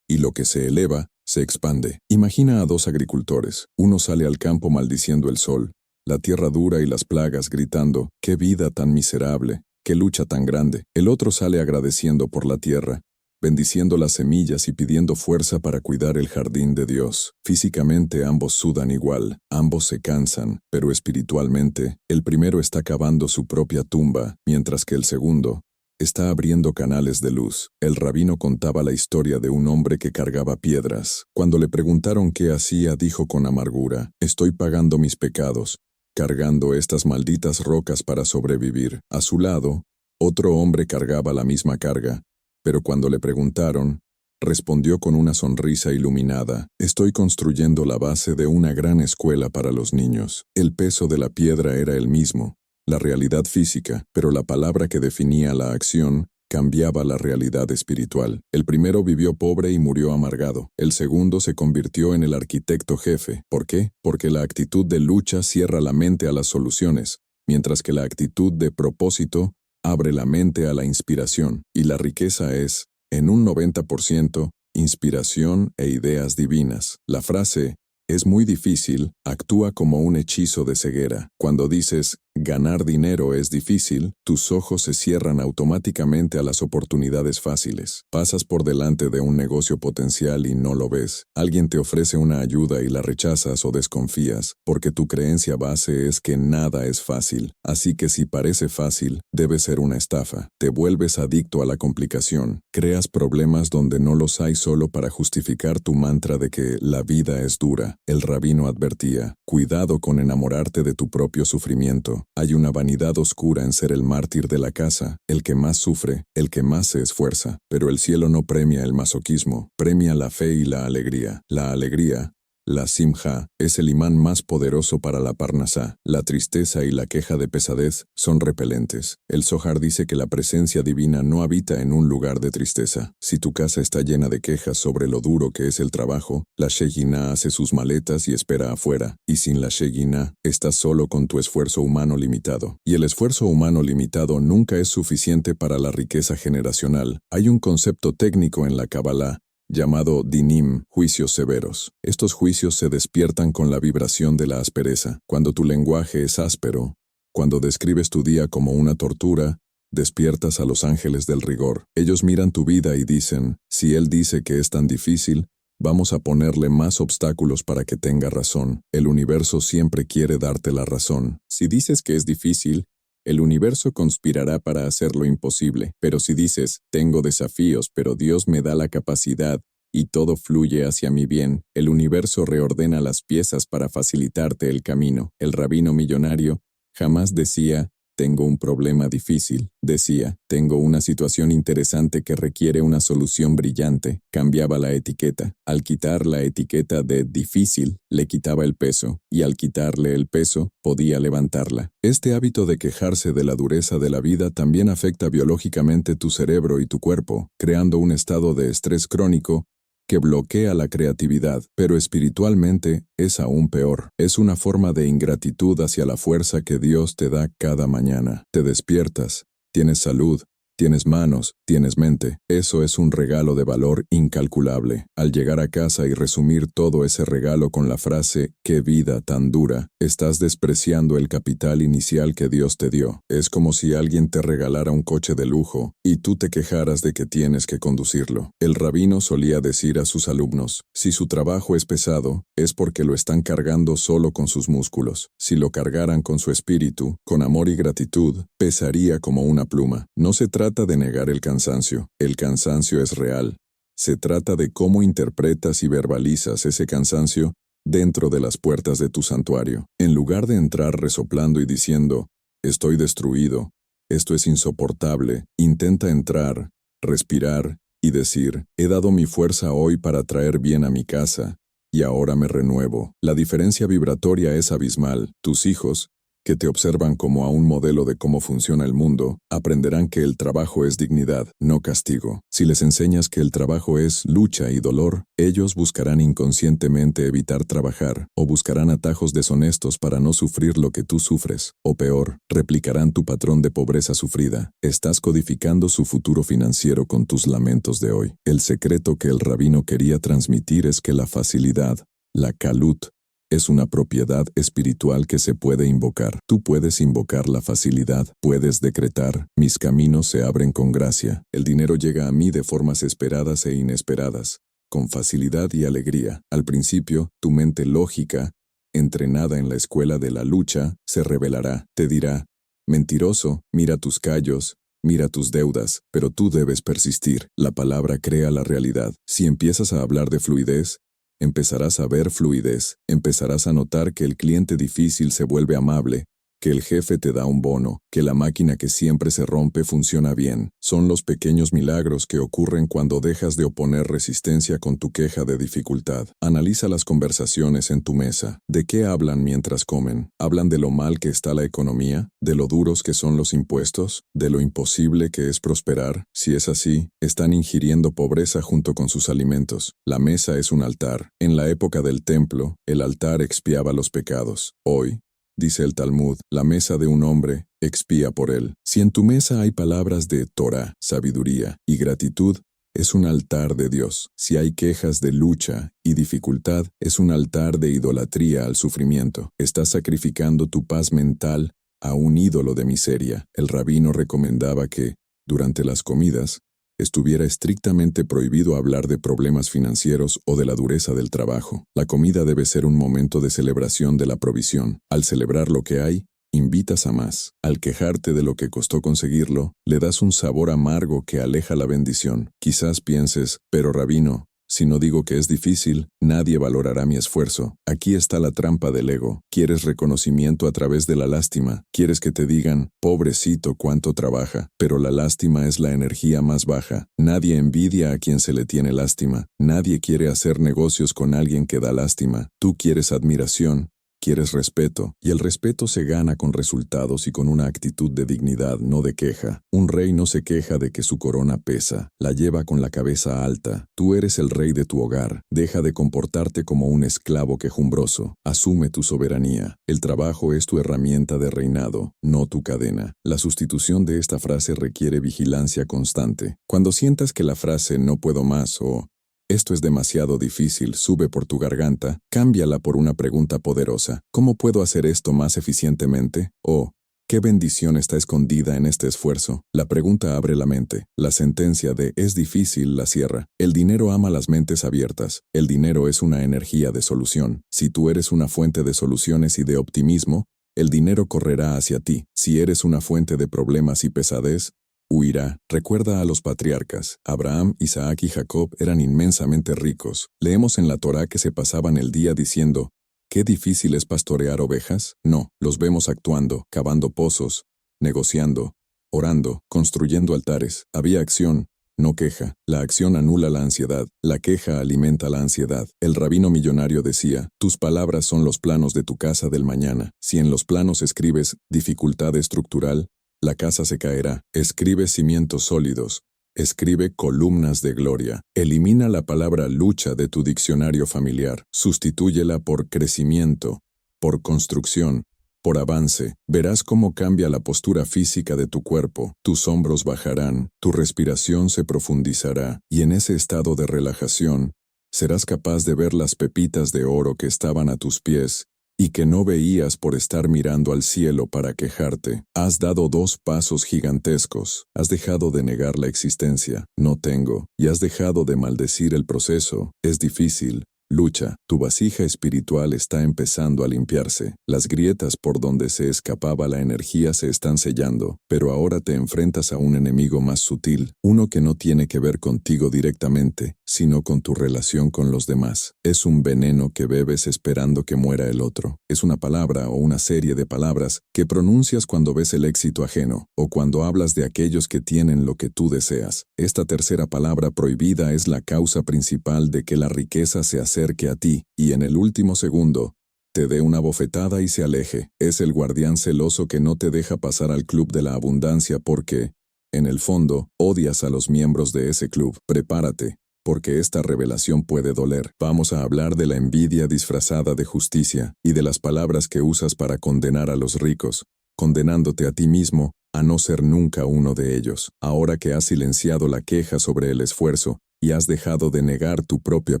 y lo que se eleva, se expande. Imagina a dos agricultores. Uno sale al campo maldiciendo el sol, la tierra dura y las plagas, gritando, ¡qué vida tan miserable! ¡Qué lucha tan grande! El otro sale agradeciendo por la tierra, bendiciendo las semillas y pidiendo fuerza para cuidar el jardín de Dios. Físicamente ambos sudan igual, ambos se cansan, pero espiritualmente, el primero está cavando su propia tumba, mientras que el segundo está abriendo canales de luz. El rabino contaba la historia de un hombre que cargaba piedras. Cuando le preguntaron qué hacía, dijo con amargura, estoy pagando mis pecados, cargando estas malditas rocas para sobrevivir. A su lado, otro hombre cargaba la misma carga, pero cuando le preguntaron, respondió con una sonrisa iluminada, estoy construyendo la base de una gran escuela para los niños. El peso de la piedra era el mismo, la realidad física, pero la palabra que definía la acción cambiaba la realidad espiritual. El primero vivió pobre y murió amargado. El segundo se convirtió en el arquitecto jefe. ¿Por qué? Porque la actitud de lucha cierra la mente a las soluciones, mientras que la actitud de propósito abre la mente a la inspiración. Y la riqueza es, en un 90%, inspiración e ideas divinas. La frase "es muy difícil" actúa como un hechizo de ceguera. Cuando dices "ganar dinero es difícil", tus ojos se cierran automáticamente a las oportunidades fáciles. Pasas por delante de un negocio potencial y no lo ves. Alguien te ofrece una ayuda y la rechazas o desconfías, porque tu creencia base es que nada es fácil. Así que si parece fácil, debe ser una estafa. Te vuelves adicto a la complicación. Creas problemas donde no los hay solo para justificar tu mantra de que la vida es dura. El rabino advertía: cuidado con enamorarte de tu propio sufrimiento. Hay una vanidad oscura en ser el mártir de la casa, el que más sufre, el que más se esfuerza. Pero el cielo no premia el masoquismo, premia la fe y la alegría. La alegría, la simja, es el imán más poderoso para la parnasá. La tristeza y la queja de pesadez son repelentes. El Zohar dice que la presencia divina no habita en un lugar de tristeza. Si tu casa está llena de quejas sobre lo duro que es el trabajo, la Sheginah hace sus maletas y espera afuera. Y sin la Sheginah, estás solo con tu esfuerzo humano limitado. Y el esfuerzo humano limitado nunca es suficiente para la riqueza generacional. Hay un concepto técnico en la Kabbalah llamado dinim, juicios severos. Estos juicios se despiertan con la vibración de la aspereza. Cuando tu lenguaje es áspero, cuando describes tu día como una tortura, despiertas a los ángeles del rigor. Ellos miran tu vida y dicen: si él dice que es tan difícil, vamos a ponerle más obstáculos para que tenga razón. El universo siempre quiere darte la razón. Si dices que es difícil, el universo conspirará para hacerlo imposible. Pero si dices: tengo desafíos, pero Dios me da la capacidad y todo fluye hacia mi bien, el universo reordena las piezas para facilitarte el camino. El rabino millonario jamás decía: tengo un problema difícil. Decía: tengo una situación interesante que requiere una solución brillante. Cambiaba la etiqueta. Al quitar la etiqueta de difícil, le quitaba el peso, y al quitarle el peso, podía levantarla. Este hábito de quejarse de la dureza de la vida también afecta biológicamente tu cerebro y tu cuerpo, creando un estado de estrés crónico que bloquea la creatividad, pero espiritualmente es aún peor. Es una forma de ingratitud hacia la fuerza que Dios te da cada mañana. Te despiertas, tienes salud, tienes manos, tienes mente. Eso es un regalo de valor incalculable. Al llegar a casa y resumir todo ese regalo con la frase "qué vida tan dura", estás despreciando el capital inicial que Dios te dio. Es como si alguien te regalara un coche de lujo y tú te quejaras de que tienes que conducirlo. El rabino solía decir a sus alumnos: si su trabajo es pesado, es porque lo están cargando solo con sus músculos. Si lo cargaran con su espíritu, con amor y gratitud, pesaría como una pluma. No se trata de negar el cansancio. El cansancio es real. Se trata de cómo interpretas y verbalizas ese cansancio dentro de las puertas de tu santuario. En lugar de entrar resoplando y diciendo: estoy destruido, esto es insoportable, intenta entrar, respirar y decir: he dado mi fuerza hoy para traer bien a mi casa, y ahora me renuevo. La diferencia vibratoria es abismal. Tus hijos, que te observan como a un modelo de cómo funciona el mundo, aprenderán que el trabajo es dignidad, no castigo. Si les enseñas que el trabajo es lucha y dolor, ellos buscarán inconscientemente evitar trabajar, o buscarán atajos deshonestos para no sufrir lo que tú sufres, o peor, replicarán tu patrón de pobreza sufrida. Estás codificando su futuro financiero con tus lamentos de hoy. El secreto que el rabino quería transmitir es que la facilidad, la kalut, es una propiedad espiritual que se puede invocar. Tú puedes invocar la facilidad, puedes decretar: mis caminos se abren con gracia. El dinero llega a mí de formas esperadas e inesperadas, con facilidad y alegría. Al principio, tu mente lógica, entrenada en la escuela de la lucha, se rebelará. Te dirá: mentiroso, mira tus callos, mira tus deudas, pero tú debes persistir. La palabra crea la realidad. Si empiezas a hablar de fluidez, empezarás a ver fluidez, empezarás a notar que el cliente difícil se vuelve amable, que el jefe te da un bono, que la máquina que siempre se rompe funciona bien. Son los pequeños milagros que ocurren cuando dejas de oponer resistencia con tu queja de dificultad. Analiza las conversaciones en tu mesa. ¿De qué hablan mientras comen? ¿Hablan de lo mal que está la economía? ¿De lo duros que son los impuestos? ¿De lo imposible que es prosperar? Si es así, están ingiriendo pobreza junto con sus alimentos. La mesa es un altar. En la época del templo, el altar expiaba los pecados. Hoy, dice el Talmud, la mesa de un hombre expía por él. Si en tu mesa hay palabras de Torah, sabiduría y gratitud, es un altar de Dios. Si hay quejas de lucha y dificultad, es un altar de idolatría al sufrimiento. Estás sacrificando tu paz mental a un ídolo de miseria. El rabino recomendaba que, durante las comidas, estuviera estrictamente prohibido hablar de problemas financieros o de la dureza del trabajo. La comida debe ser un momento de celebración de la provisión. Al celebrar lo que hay, invitas a más. Al quejarte de lo que costó conseguirlo, le das un sabor amargo que aleja la bendición. Quizás pienses, pero rabino, si no digo que es difícil, nadie valorará mi esfuerzo. Aquí está la trampa del ego. Quieres reconocimiento a través de la lástima. Quieres que te digan, pobrecito cuánto trabaja. Pero la lástima es la energía más baja. Nadie envidia a quien se le tiene lástima. Nadie quiere hacer negocios con alguien que da lástima. Tú quieres admiración. Quieres respeto, y el respeto se gana con resultados y con una actitud de dignidad, no de queja. Un rey no se queja de que su corona pesa, la lleva con la cabeza alta. Tú eres el rey de tu hogar. Deja de comportarte como un esclavo quejumbroso. Asume tu soberanía. El trabajo es tu herramienta de reinado, no tu cadena. La sustitución de esta frase requiere vigilancia constante. Cuando sientas que la frase "no puedo más" o "esto es demasiado difícil" sube por tu garganta, cámbiala por una pregunta poderosa. ¿Cómo puedo hacer esto más eficientemente? O ¿qué bendición está escondida en este esfuerzo? La pregunta abre la mente. La sentencia de "es difícil" la cierra. El dinero ama las mentes abiertas. El dinero es una energía de solución. Si tú eres una fuente de soluciones y de optimismo, el dinero correrá hacia ti. Si eres una fuente de problemas y pesadez, huirá. Recuerda a los patriarcas. Abraham, Isaac y Jacob eran inmensamente ricos. Leemos en la Torá que se pasaban el día diciendo, ¿qué difícil es pastorear ovejas? No, los vemos actuando, cavando pozos, negociando, orando, construyendo altares. Había acción, no queja. La acción anula la ansiedad. La queja alimenta la ansiedad. El rabino millonario decía, tus palabras son los planos de tu casa del mañana. Si en los planos escribes dificultad estructural, la casa se caerá. Escribe cimientos sólidos. Escribe columnas de gloria. Elimina la palabra lucha de tu diccionario familiar. Sustitúyela por crecimiento, por construcción, por avance. Verás cómo cambia la postura física de tu cuerpo. Tus hombros bajarán, tu respiración se profundizará, y en ese estado de relajación, serás capaz de ver las pepitas de oro que estaban a tus pies, y que no veías por estar mirando al cielo para quejarte. Has dado 2 pasos gigantescos. Has dejado de negar la existencia, no tengo, y has dejado de maldecir el proceso. Es difícil. Lucha. Tu vasija espiritual está empezando a limpiarse. Las grietas por donde se escapaba la energía se están sellando, pero ahora te enfrentas a un enemigo más sutil, uno que no tiene que ver contigo directamente, sino con tu relación con los demás. Es un veneno que bebes esperando que muera el otro. Es una palabra o una serie de palabras que pronuncias cuando ves el éxito ajeno, o cuando hablas de aquellos que tienen lo que tú deseas. Esta tercera palabra prohibida es la causa principal de que la riqueza se acerque a ti, y en el último segundo, te dé una bofetada y se aleje. Es el guardián celoso que no te deja pasar al club de la abundancia porque, en el fondo, odias a los miembros de ese club. Prepárate, porque esta revelación puede doler. Vamos a hablar de la envidia disfrazada de justicia, y de las palabras que usas para condenar a los ricos, condenándote a ti mismo a no ser nunca uno de ellos. Ahora que has silenciado la queja sobre el esfuerzo, y has dejado de negar tu propia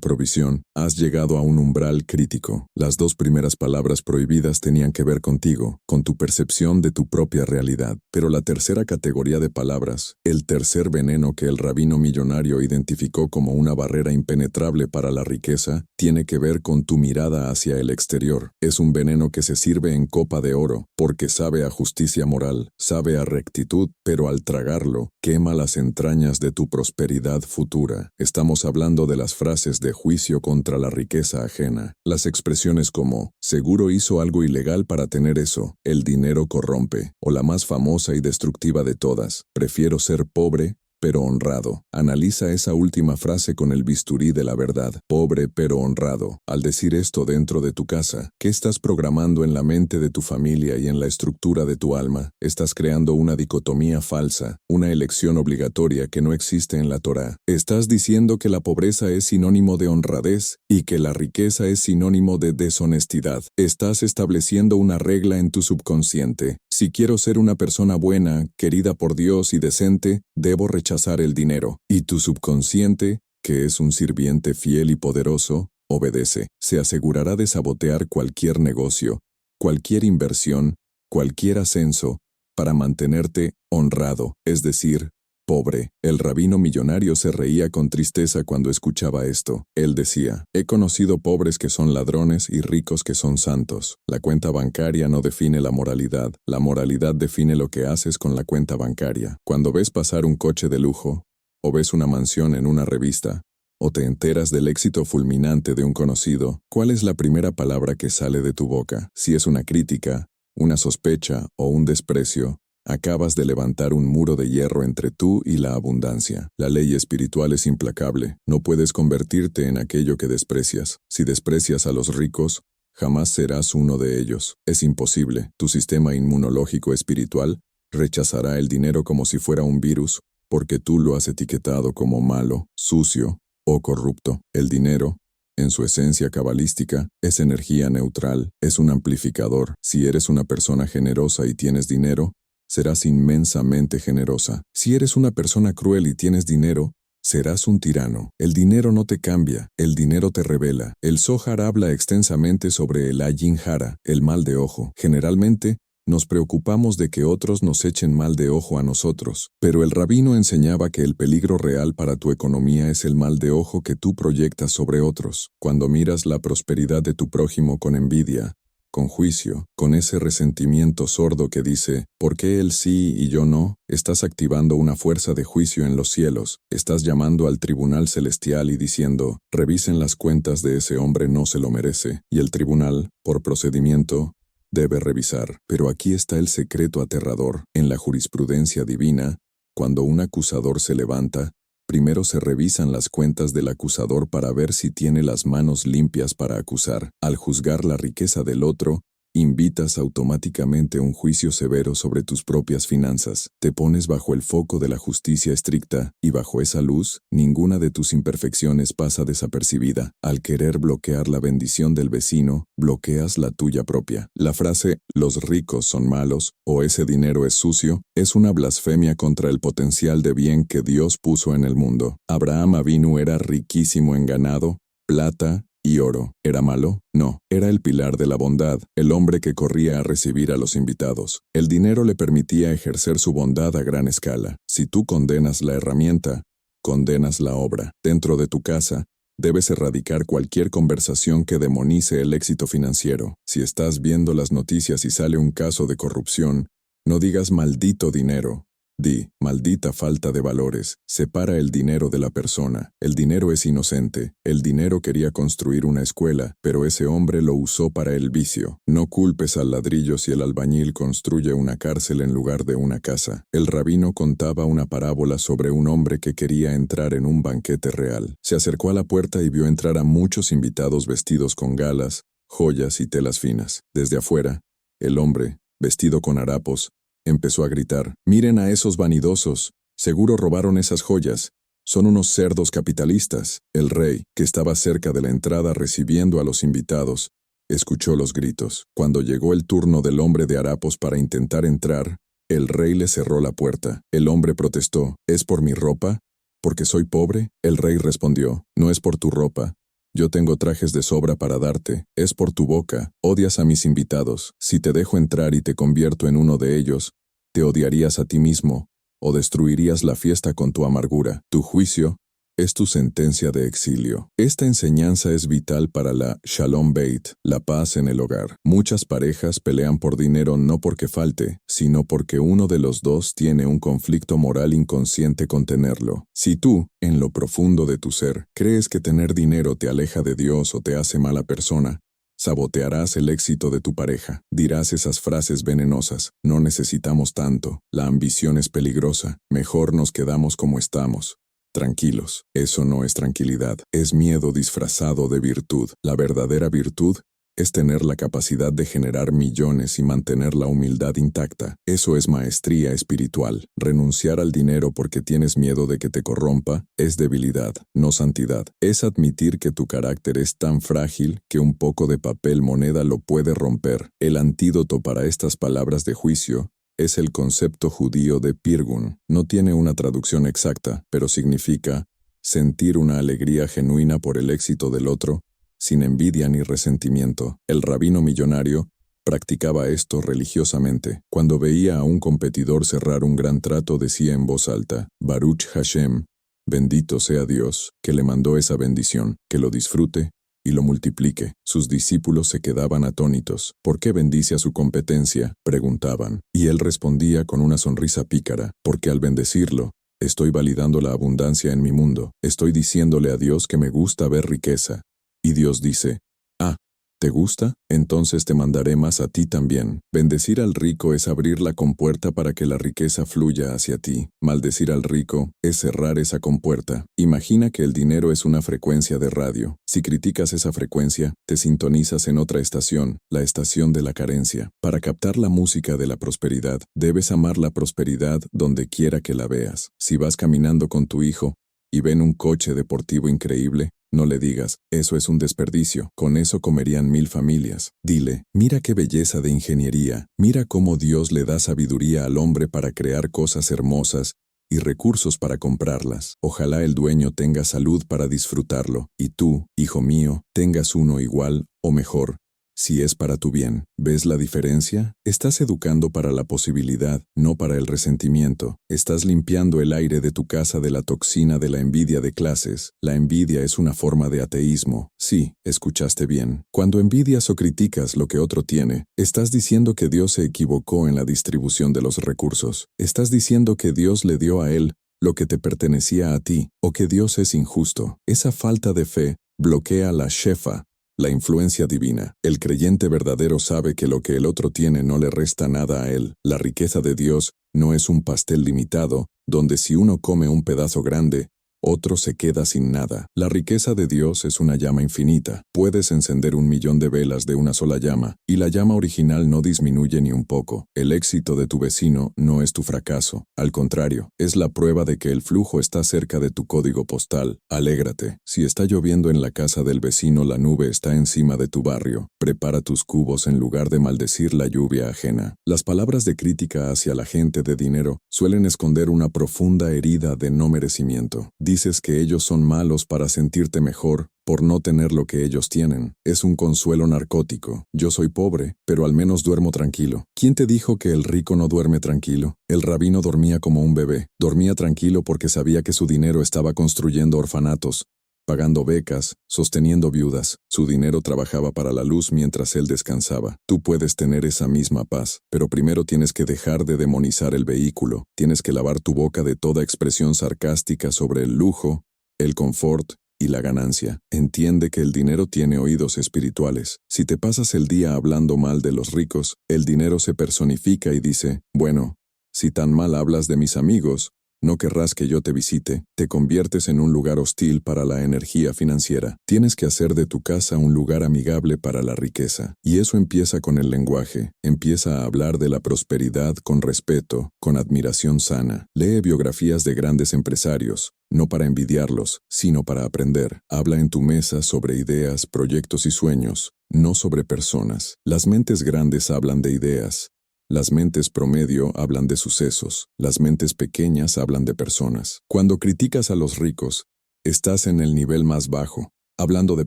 provisión, has llegado a un umbral crítico. Las 2 primeras palabras prohibidas tenían que ver contigo, con tu percepción de tu propia realidad. Pero la tercera categoría de palabras, el tercer veneno que el rabino millonario identificó como una barrera impenetrable para la riqueza, tiene que ver con tu mirada hacia el exterior. Es un veneno que se sirve en copa de oro, porque sabe a justicia moral, sabe a rectitud, pero al tragarlo, quema las entrañas de tu prosperidad futura. Estamos hablando de las frases de juicio contra la riqueza ajena. Las expresiones como, seguro hizo algo ilegal para tener eso, el dinero corrompe, o la más famosa y destructiva de todas, prefiero ser pobre, pero honrado. Analiza esa última frase con el bisturí de la verdad. Pobre pero honrado. Al decir esto dentro de tu casa, ¿qué estás programando en la mente de tu familia y en la estructura de tu alma? Estás creando una dicotomía falsa, una elección obligatoria que no existe en la Torá. Estás diciendo que la pobreza es sinónimo de honradez y que la riqueza es sinónimo de deshonestidad. Estás estableciendo una regla en tu subconsciente. Si quiero ser una persona buena, querida por Dios y decente, debo rechazar el dinero. Y tu subconsciente, que es un sirviente fiel y poderoso, obedece. Se asegurará de sabotear cualquier negocio, cualquier inversión, cualquier ascenso, para mantenerte honrado, es decir, pobre. El rabino millonario se reía con tristeza cuando escuchaba esto. Él decía, he conocido pobres que son ladrones y ricos que son santos. La cuenta bancaria no define la moralidad define lo que haces con la cuenta bancaria. Cuando ves pasar un coche de lujo, o ves una mansión en una revista, o te enteras del éxito fulminante de un conocido, ¿cuál es la primera palabra que sale de tu boca? Si es una crítica, una sospecha o un desprecio, acabas de levantar un muro de hierro entre tú y la abundancia. La ley espiritual es implacable. No puedes convertirte en aquello que desprecias. Si desprecias a los ricos, jamás serás uno de ellos. Es imposible. Tu sistema inmunológico espiritual rechazará el dinero como si fuera un virus, porque tú lo has etiquetado como malo, sucio o corrupto. El dinero, en su esencia cabalística, es energía neutral, es un amplificador. Si eres una persona generosa y tienes dinero, serás inmensamente generosa. Si eres una persona cruel y tienes dinero, serás un tirano. El dinero no te cambia, el dinero te revela. El Zohar habla extensamente sobre el Ayin Hara, el mal de ojo. Generalmente, nos preocupamos de que otros nos echen mal de ojo a nosotros, pero el rabino enseñaba que el peligro real para tu economía es el mal de ojo que tú proyectas sobre otros. Cuando miras la prosperidad de tu prójimo con envidia, con juicio, con ese resentimiento sordo que dice, ¿por qué él sí y yo no? Estás activando una fuerza de juicio en los cielos, estás llamando al tribunal celestial y diciendo, revisen las cuentas de ese hombre, no se lo merece, y el tribunal, por procedimiento, debe revisar. Pero aquí está el secreto aterrador. En la jurisprudencia divina, cuando un acusador se levanta, primero se revisan las cuentas del acusador para ver si tiene las manos limpias para acusar. Al juzgar la riqueza del otro, invitas automáticamente un juicio severo sobre tus propias finanzas. Te pones bajo el foco de la justicia estricta, y bajo esa luz, ninguna de tus imperfecciones pasa desapercibida. Al querer bloquear la bendición del vecino, bloqueas la tuya propia. La frase, los ricos son malos, o ese dinero es sucio, es una blasfemia contra el potencial de bien que Dios puso en el mundo. Abraham Avinu era riquísimo en ganado, plata y oro. ¿Era malo? No, era el pilar de la bondad, el hombre que corría a recibir a los invitados. El dinero le permitía ejercer su bondad a gran escala. Si tú condenas la herramienta, condenas la obra. Dentro de tu casa, debes erradicar cualquier conversación que demonice el éxito financiero. Si estás viendo las noticias y sale un caso de corrupción, no digas maldito dinero. Di, maldita falta de valores. Separa el dinero de la persona. El dinero es inocente. El dinero quería construir una escuela, pero ese hombre lo usó para el vicio. No culpes al ladrillo si el albañil construye una cárcel en lugar de una casa. El rabino contaba una parábola sobre un hombre que quería entrar en un banquete real. Se acercó a la puerta y vio entrar a muchos invitados vestidos con galas, joyas y telas finas. Desde afuera, el hombre, vestido con harapos, empezó a gritar, «Miren a esos vanidosos, seguro robaron esas joyas, son unos cerdos capitalistas». El rey, que estaba cerca de la entrada recibiendo a los invitados, escuchó los gritos. Cuando llegó el turno del hombre de harapos para intentar entrar, el rey le cerró la puerta. El hombre protestó, «¿Es por mi ropa? ¿Porque soy pobre?». El rey respondió, «No es por tu ropa. Yo tengo trajes de sobra para darte, es por tu boca, odias a mis invitados. Si te dejo entrar y te convierto en uno de ellos, te odiarías a ti mismo, o destruirías la fiesta con tu amargura. Tu juicio es tu sentencia de exilio. Esta enseñanza es vital para la Shalom Beit, la paz en el hogar. Muchas parejas pelean por dinero no porque falte, sino porque uno de los dos tiene un conflicto moral inconsciente con tenerlo. Si tú, en lo profundo de tu ser, crees que tener dinero te aleja de Dios o te hace mala persona, sabotearás el éxito de tu pareja. Dirás esas frases venenosas: no necesitamos tanto, la ambición es peligrosa, mejor nos quedamos como estamos. Tranquilos, eso no es tranquilidad, es miedo disfrazado de virtud. La verdadera virtud es tener la capacidad de generar millones y mantener la humildad intacta. Eso es maestría espiritual. Renunciar al dinero porque tienes miedo de que te corrompa es debilidad, no santidad. Es admitir que tu carácter es tan frágil que un poco de papel moneda lo puede romper. El antídoto para estas palabras de juicio es el concepto judío de Pirgun. No tiene una traducción exacta, pero significa sentir una alegría genuina por el éxito del otro, sin envidia ni resentimiento. El rabino millonario practicaba esto religiosamente. Cuando veía a un competidor cerrar un gran trato, decía en voz alta: Baruch Hashem, bendito sea Dios, que le mandó esa bendición, que lo disfrute y lo multiplique. Sus discípulos se quedaban atónitos. ¿Por qué bendice a su competencia?, preguntaban. Y él respondía con una sonrisa pícara: porque al bendecirlo, estoy validando la abundancia en mi mundo. Estoy diciéndole a Dios que me gusta ver riqueza. Y Dios dice: ah, ¿te gusta? Entonces te mandaré más a ti también. Bendecir al rico es abrir la compuerta para que la riqueza fluya hacia ti. Maldecir al rico es cerrar esa compuerta. Imagina que el dinero es una frecuencia de radio. Si criticas esa frecuencia, te sintonizas en otra estación, la estación de la carencia. Para captar la música de la prosperidad, debes amar la prosperidad donde quiera que la veas. Si vas caminando con tu hijo y ven un coche deportivo increíble, no le digas: eso es un desperdicio, con eso comerían 1000 familias. Dile: mira qué belleza de ingeniería, mira cómo Dios le da sabiduría al hombre para crear cosas hermosas y recursos para comprarlas. Ojalá el dueño tenga salud para disfrutarlo, y tú, hijo mío, tengas uno igual o mejor, si es para tu bien. ¿Ves la diferencia? Estás educando para la posibilidad, no para el resentimiento. Estás limpiando el aire de tu casa de la toxina de la envidia de clases. La envidia es una forma de ateísmo. Sí, escuchaste bien. Cuando envidias o criticas lo que otro tiene, estás diciendo que Dios se equivocó en la distribución de los recursos. Estás diciendo que Dios le dio a él lo que te pertenecía a ti, o que Dios es injusto. Esa falta de fe bloquea la shefa, la influencia divina. El creyente verdadero sabe que lo que el otro tiene no le resta nada a él. La riqueza de Dios no es un pastel limitado, donde si uno come un pedazo grande, otro se queda sin nada. La riqueza de Dios es una llama infinita. Puedes encender 1.000.000 de velas de una sola llama, y la llama original no disminuye ni un poco. El éxito de tu vecino no es tu fracaso. Al contrario, es la prueba de que el flujo está cerca de tu código postal. Alégrate. Si está lloviendo en la casa del vecino, la nube está encima de tu barrio. Prepara tus cubos en lugar de maldecir la lluvia ajena. Las palabras de crítica hacia la gente de dinero suelen esconder una profunda herida de no merecimiento. Dices que ellos son malos para sentirte mejor por no tener lo que ellos tienen. Es un consuelo narcótico. Yo soy pobre, pero al menos duermo tranquilo. ¿Quién te dijo que el rico no duerme tranquilo? El rabino dormía como un bebé. Dormía tranquilo porque sabía que su dinero estaba construyendo orfanatos, pagando becas, sosteniendo viudas. Su dinero trabajaba para la luz mientras él descansaba. Tú puedes tener esa misma paz, pero primero tienes que dejar de demonizar el vehículo. Tienes que lavar tu boca de toda expresión sarcástica sobre el lujo, el confort y la ganancia. Entiende que el dinero tiene oídos espirituales. Si te pasas el día hablando mal de los ricos, el dinero se personifica y dice: bueno, si tan mal hablas de mis amigos, no querrás que yo te visite. Te conviertes en un lugar hostil para la energía financiera. Tienes que hacer de tu casa un lugar amigable para la riqueza. Y eso empieza con el lenguaje. Empieza a hablar de la prosperidad con respeto, con admiración sana. Lee biografías de grandes empresarios, no para envidiarlos, sino para aprender. Habla en tu mesa sobre ideas, proyectos y sueños, no sobre personas. Las mentes grandes hablan de ideas. Las mentes promedio hablan de sucesos, las mentes pequeñas hablan de personas. Cuando criticas a los ricos, estás en el nivel más bajo, hablando de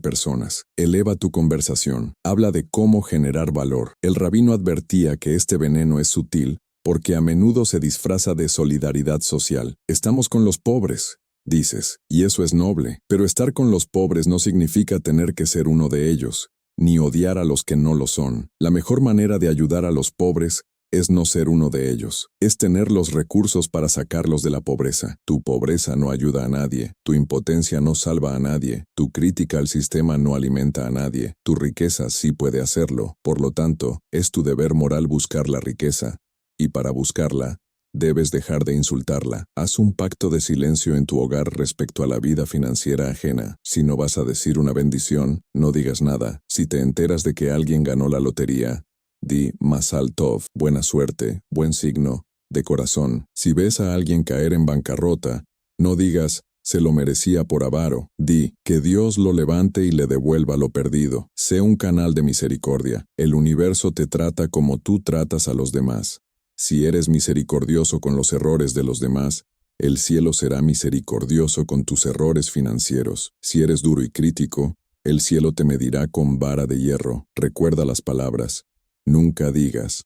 personas. Eleva tu conversación, habla de cómo generar valor. El rabino advertía que este veneno es sutil porque a menudo se disfraza de solidaridad social. Estamos con los pobres, dices, y eso es noble, pero estar con los pobres no significa tener que ser uno de ellos, ni odiar a los que no lo son. La mejor manera de ayudar a los pobres es no ser uno de ellos, es tener los recursos para sacarlos de la pobreza. Tu pobreza no ayuda a nadie, tu impotencia no salva a nadie, tu crítica al sistema no alimenta a nadie, tu riqueza sí puede hacerlo. Por lo tanto, es tu deber moral buscar la riqueza, y para buscarla, debes dejar de insultarla. Haz un pacto de silencio en tu hogar respecto a la vida financiera ajena. Si no vas a decir una bendición, no digas nada. Si te enteras de que alguien ganó la lotería, di Mazal Tov, buena suerte, buen signo, de corazón. Si ves a alguien caer en bancarrota, no digas, se lo merecía por avaro. Di, que Dios lo levante y le devuelva lo perdido. Sé un canal de misericordia. El universo te trata como tú tratas a los demás. Si eres misericordioso con los errores de los demás, el cielo será misericordioso con tus errores financieros. Si eres duro y crítico, el cielo te medirá con vara de hierro. Recuerda las palabras. Nunca digas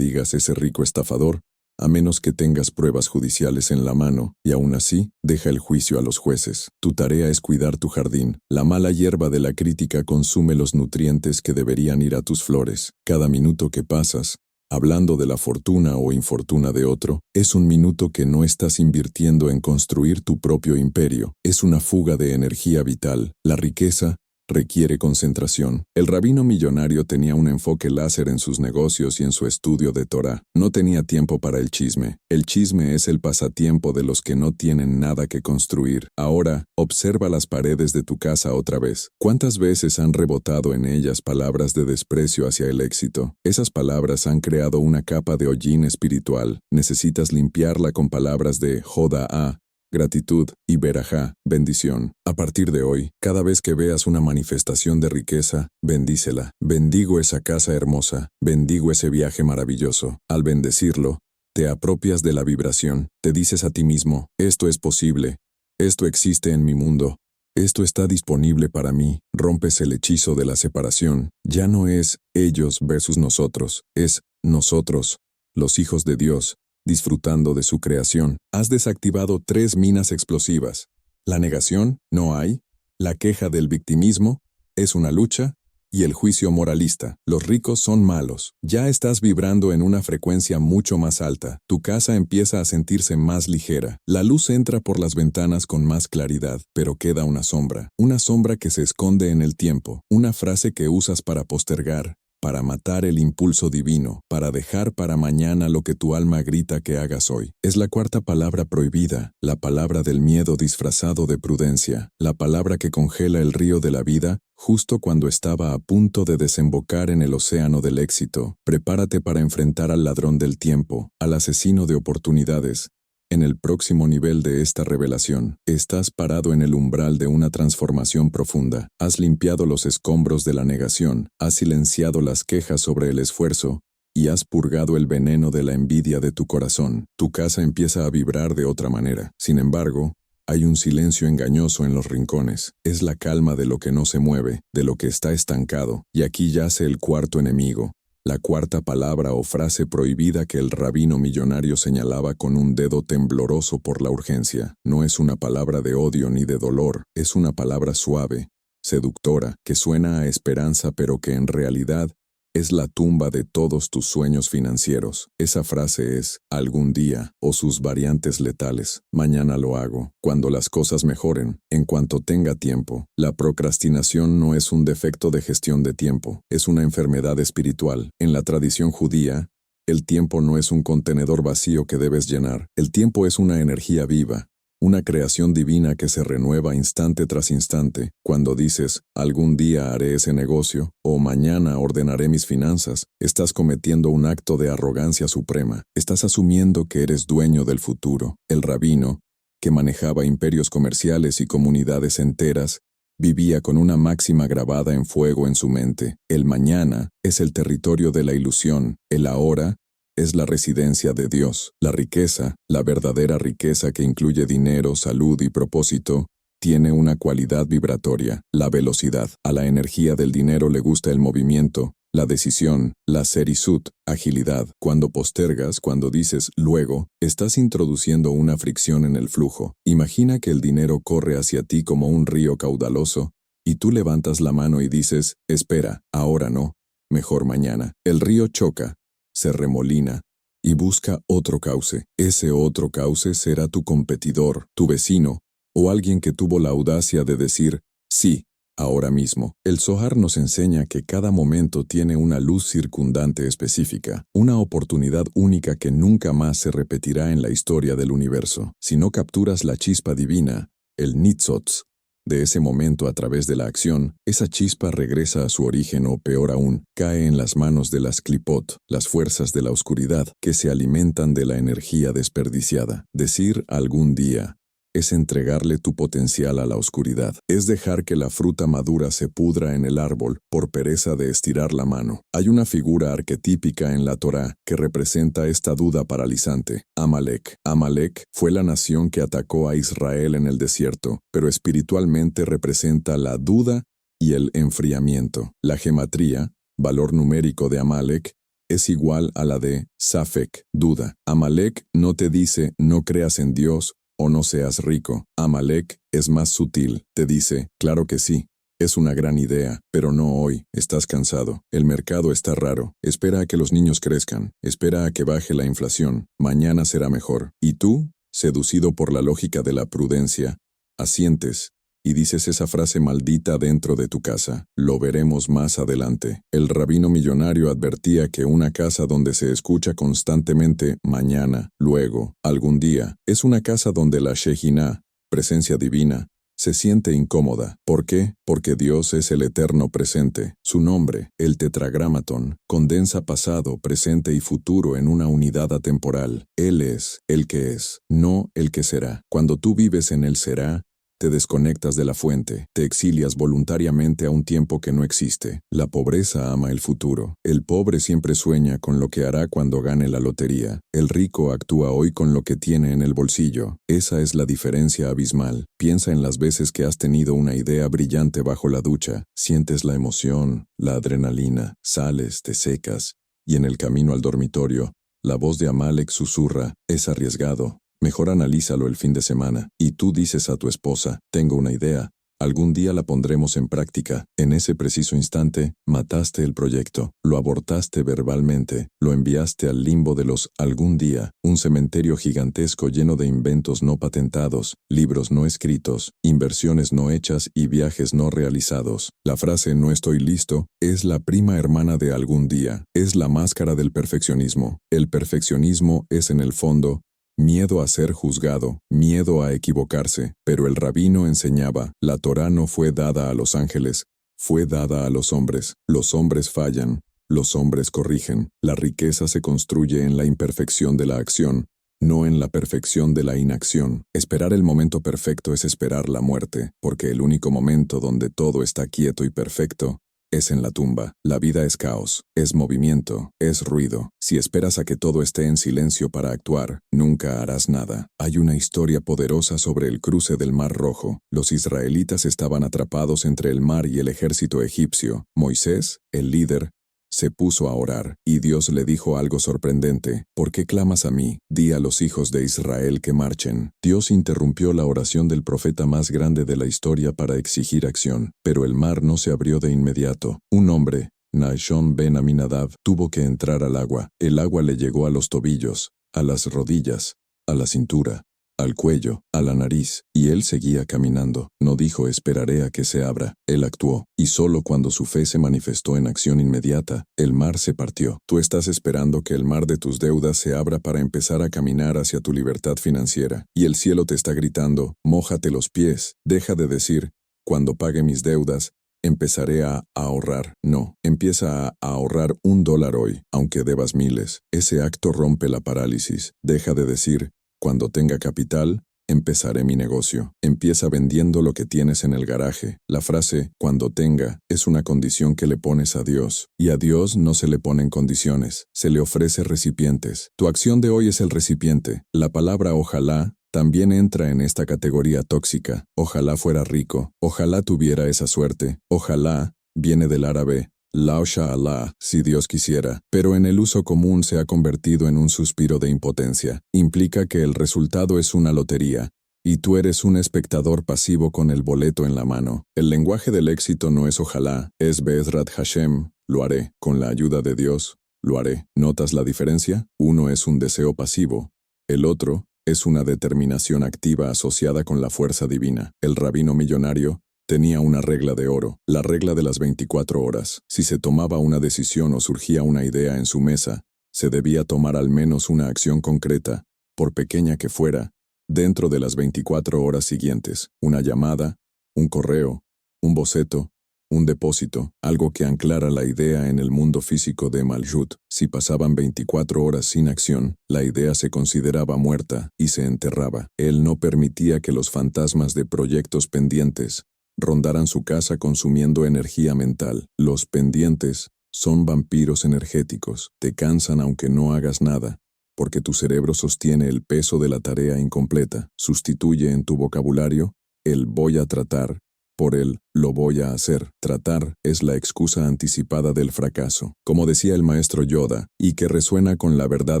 ese rico estafador, a menos que tengas pruebas judiciales en la mano, y aún así, deja el juicio a los jueces. Tu tarea es cuidar tu jardín. La mala hierba de la crítica consume los nutrientes que deberían ir a tus flores. Cada minuto que pasas, hablando de la fortuna o infortuna de otro, es un minuto que no estás invirtiendo en construir tu propio imperio. Es una fuga de energía vital. La riqueza requiere concentración. El rabino millonario tenía un enfoque láser en sus negocios y en su estudio de Torá. No tenía tiempo para el chisme. El chisme es el pasatiempo de los que no tienen nada que construir. Ahora, observa las paredes de tu casa otra vez. ¿Cuántas veces han rebotado en ellas palabras de desprecio hacia el éxito? Esas palabras han creado una capa de hollín espiritual. Necesitas limpiarla con palabras de Joda'a, gratitud, y berajá, bendición. A partir de hoy, cada vez que veas una manifestación de riqueza, bendícela. Bendigo esa casa hermosa, bendigo ese viaje maravilloso. Al bendecirlo, te apropias de la vibración, te dices a ti mismo, esto es posible, esto existe en mi mundo, esto está disponible para mí. Rompes el hechizo de la separación. Ya no es ellos versus nosotros, es nosotros, los hijos de Dios, disfrutando de su creación. Has desactivado 3 minas explosivas. La negación, no hay. La queja del victimismo, es una lucha. Y el juicio moralista, los ricos son malos. Ya estás vibrando en una frecuencia mucho más alta. Tu casa empieza a sentirse más ligera. La luz entra por las ventanas con más claridad, pero queda una sombra que se esconde en el tiempo. Una frase que usas para postergar, para matar el impulso divino, para dejar para mañana lo que tu alma grita que hagas hoy. Es la 4ª palabra prohibida, la palabra del miedo disfrazado de prudencia, la palabra que congela el río de la vida justo cuando estaba a punto de desembocar en el océano del éxito. Prepárate para enfrentar al ladrón del tiempo, al asesino de oportunidades. En el próximo nivel de esta revelación, estás parado en el umbral de una transformación profunda. Has limpiado los escombros de la negación, has silenciado las quejas sobre el esfuerzo y has purgado el veneno de la envidia de tu corazón. Tu casa empieza a vibrar de otra manera. Sin embargo, hay un silencio engañoso en los rincones. Es la calma de lo que no se mueve, de lo que está estancado. Y aquí yace el 4º enemigo. La 4ª palabra o frase prohibida que el rabino millonario señalaba con un dedo tembloroso por la urgencia. No es una palabra de odio ni de dolor, es una palabra suave, seductora, que suena a esperanza pero que en realidad es la tumba de todos tus sueños financieros. Esa frase es, algún día, o sus variantes letales, mañana lo hago, cuando las cosas mejoren, en cuanto tenga tiempo. La procrastinación no es un defecto de gestión de tiempo, es una enfermedad espiritual. En la tradición judía, el tiempo no es un contenedor vacío que debes llenar. El tiempo es una energía viva, una creación divina que se renueva instante tras instante. Cuando dices, algún día haré ese negocio, o mañana ordenaré mis finanzas, estás cometiendo un acto de arrogancia suprema. Estás asumiendo que eres dueño del futuro. El rabino, que manejaba imperios comerciales y comunidades enteras, vivía con una máxima grabada en fuego en su mente. El mañana es el territorio de la ilusión, el ahora es la residencia de Dios. La riqueza, la verdadera riqueza que incluye dinero, salud y propósito, tiene una cualidad vibratoria, la velocidad. A la energía del dinero le gusta el movimiento, la decisión, la serisut, agilidad. Cuando postergas, cuando dices luego, estás introduciendo una fricción en el flujo. Imagina que el dinero corre hacia ti como un río caudaloso, y tú levantas la mano y dices, espera, ahora no, mejor mañana. El río choca, se remolina, y busca otro cauce. Ese otro cauce será tu competidor, tu vecino, o alguien que tuvo la audacia de decir, sí, ahora mismo. El Zohar nos enseña que cada momento tiene una luz circundante específica, una oportunidad única que nunca más se repetirá en la historia del universo. Si no capturas la chispa divina, el nitzotz, de ese momento a través de la acción, esa chispa regresa a su origen o, peor aún, cae en las manos de las klipot, las fuerzas de la oscuridad, que se alimentan de la energía desperdiciada. Decir algún día es entregarle tu potencial a la oscuridad, es dejar que la fruta madura se pudra en el árbol por pereza de estirar la mano. Hay una figura arquetípica en la Torá que representa esta duda paralizante, Amalek. Amalek fue la nación que atacó a Israel en el desierto, pero espiritualmente representa la duda y el enfriamiento. La gematría, valor numérico de Amalek, es igual a la de Safek, duda. Amalek no te dice no creas en Dios o no seas rico. Amalek es más sutil, te dice, claro que sí, es una gran idea, pero no hoy, estás cansado, el mercado está raro, espera a que los niños crezcan, espera a que baje la inflación, mañana será mejor. Y tú, seducido por la lógica de la prudencia, asientes y dices esa frase maldita dentro de tu casa. Lo veremos más adelante. El rabino millonario advertía que una casa donde se escucha constantemente mañana, luego, algún día, es una casa donde la Shejinah, presencia divina, se siente incómoda. ¿Por qué? Porque Dios es el eterno presente. Su nombre, el tetragramatón, condensa pasado, presente y futuro en una unidad atemporal. Él es el que es, no el que será. Cuando tú vives en el será, te desconectas de la fuente, te exilias voluntariamente a un tiempo que no existe. La pobreza ama el futuro. El pobre siempre sueña con lo que hará cuando gane la lotería. El rico actúa hoy con lo que tiene en el bolsillo. Esa es la diferencia abismal. Piensa en las veces que has tenido una idea brillante bajo la ducha. Sientes la emoción, la adrenalina, sales, te secas, y en el camino al dormitorio, la voz de Amalek susurra, es arriesgado. Mejor analízalo el fin de semana. Y tú dices a tu esposa, tengo una idea, algún día la pondremos en práctica. En ese preciso instante, mataste el proyecto, lo abortaste verbalmente, lo enviaste al limbo de los algún día, un cementerio gigantesco lleno de inventos no patentados, libros no escritos, inversiones no hechas y viajes no realizados. La frase no estoy listo es la prima hermana de algún día, es la máscara del perfeccionismo. El perfeccionismo es en el fondo miedo a ser juzgado, miedo a equivocarse, pero el rabino enseñaba, la Torá no fue dada a los ángeles, fue dada a los hombres. Los hombres fallan, los hombres corrigen. La riqueza se construye en la imperfección de la acción, no en la perfección de la inacción. Esperar el momento perfecto es esperar la muerte, porque el único momento donde todo está quieto y perfecto es en la tumba. La vida es caos, es movimiento, es ruido. Si esperas a que todo esté en silencio para actuar, nunca harás nada. Hay una historia poderosa sobre el cruce del Mar Rojo. Los israelitas estaban atrapados entre el mar y el ejército egipcio. Moisés, el líder, se puso a orar, y Dios le dijo algo sorprendente. ¿Por qué clamas a mí? Di a los hijos de Israel que marchen. Dios interrumpió la oración del profeta más grande de la historia para exigir acción, pero el mar no se abrió de inmediato. Un hombre, Nahshon ben Aminadab, tuvo que entrar al agua. El agua le llegó a los tobillos, a las rodillas, a la cintura, al cuello, a la nariz, y él seguía caminando. No dijo esperaré a que se abra. Él actuó, y solo cuando su fe se manifestó en acción inmediata, el mar se partió. Tú estás esperando que el mar de tus deudas se abra para empezar a caminar hacia tu libertad financiera, y el cielo te está gritando, mójate los pies, deja de decir, cuando pague mis deudas, empezaré a ahorrar. No, empieza a ahorrar $1 hoy, aunque debas miles. Ese acto rompe la parálisis. Deja de decir, cuando tenga capital, empezaré mi negocio. Empieza vendiendo lo que tienes en el garaje. La frase, cuando tenga, es una condición que le pones a Dios. Y a Dios no se le ponen condiciones, se le ofrece recipientes. Tu acción de hoy es el recipiente. La palabra ojalá también entra en esta categoría tóxica. Ojalá fuera rico. Ojalá tuviera esa suerte. Ojalá viene del árabe Lao Allah, si Dios quisiera, pero en el uso común se ha convertido en un suspiro de impotencia. Implica que el resultado es una lotería, y tú eres un espectador pasivo con el boleto en la mano. El lenguaje del éxito no es ojalá, es Be'ezrat Hashem, lo haré, con la ayuda de Dios, lo haré. ¿Notas la diferencia? Uno es un deseo pasivo, el otro es una determinación activa asociada con la fuerza divina. El rabino millonario tenía una regla de oro, la regla de las 24 horas. Si se tomaba una decisión o surgía una idea en su mesa, se debía tomar al menos una acción concreta, por pequeña que fuera, dentro de las 24 horas siguientes. Una llamada, un correo, un boceto, un depósito, algo que anclara la idea en el mundo físico de Malhut. Si pasaban 24 horas sin acción, la idea se consideraba muerta y se enterraba. Él no permitía que los fantasmas de proyectos pendientes rondaran su casa consumiendo energía mental. Los pendientes son vampiros energéticos. Te cansan aunque no hagas nada, porque tu cerebro sostiene el peso de la tarea incompleta. Sustituye en tu vocabulario el voy a tratar por el lo voy a hacer. Tratar es la excusa anticipada del fracaso. Como decía el maestro Yoda, y que resuena con la verdad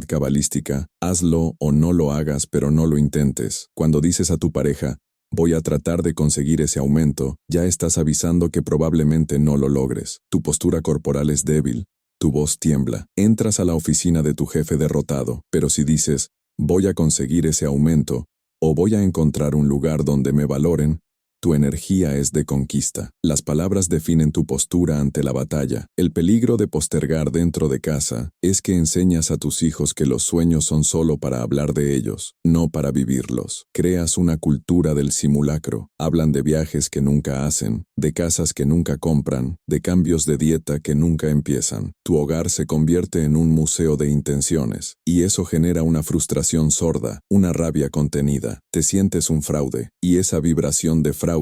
cabalística, hazlo o no lo hagas, pero no lo intentes. Cuando dices a tu pareja, voy a tratar de conseguir ese aumento, ya estás avisando que probablemente no lo logres. Tu postura corporal es débil, tu voz tiembla. Entras a la oficina de tu jefe derrotado, pero si dices, voy a conseguir ese aumento, o voy a encontrar un lugar donde me valoren, tu energía es de conquista. Las palabras definen tu postura ante la batalla. El peligro de postergar dentro de casa es que enseñas a tus hijos que los sueños son solo para hablar de ellos, no para vivirlos. Creas una cultura del simulacro. Hablan de viajes que nunca hacen, de casas que nunca compran, de cambios de dieta que nunca empiezan. Tu hogar se convierte en un museo de intenciones, y eso genera una frustración sorda, una rabia contenida. Te sientes un fraude, y esa vibración de fraude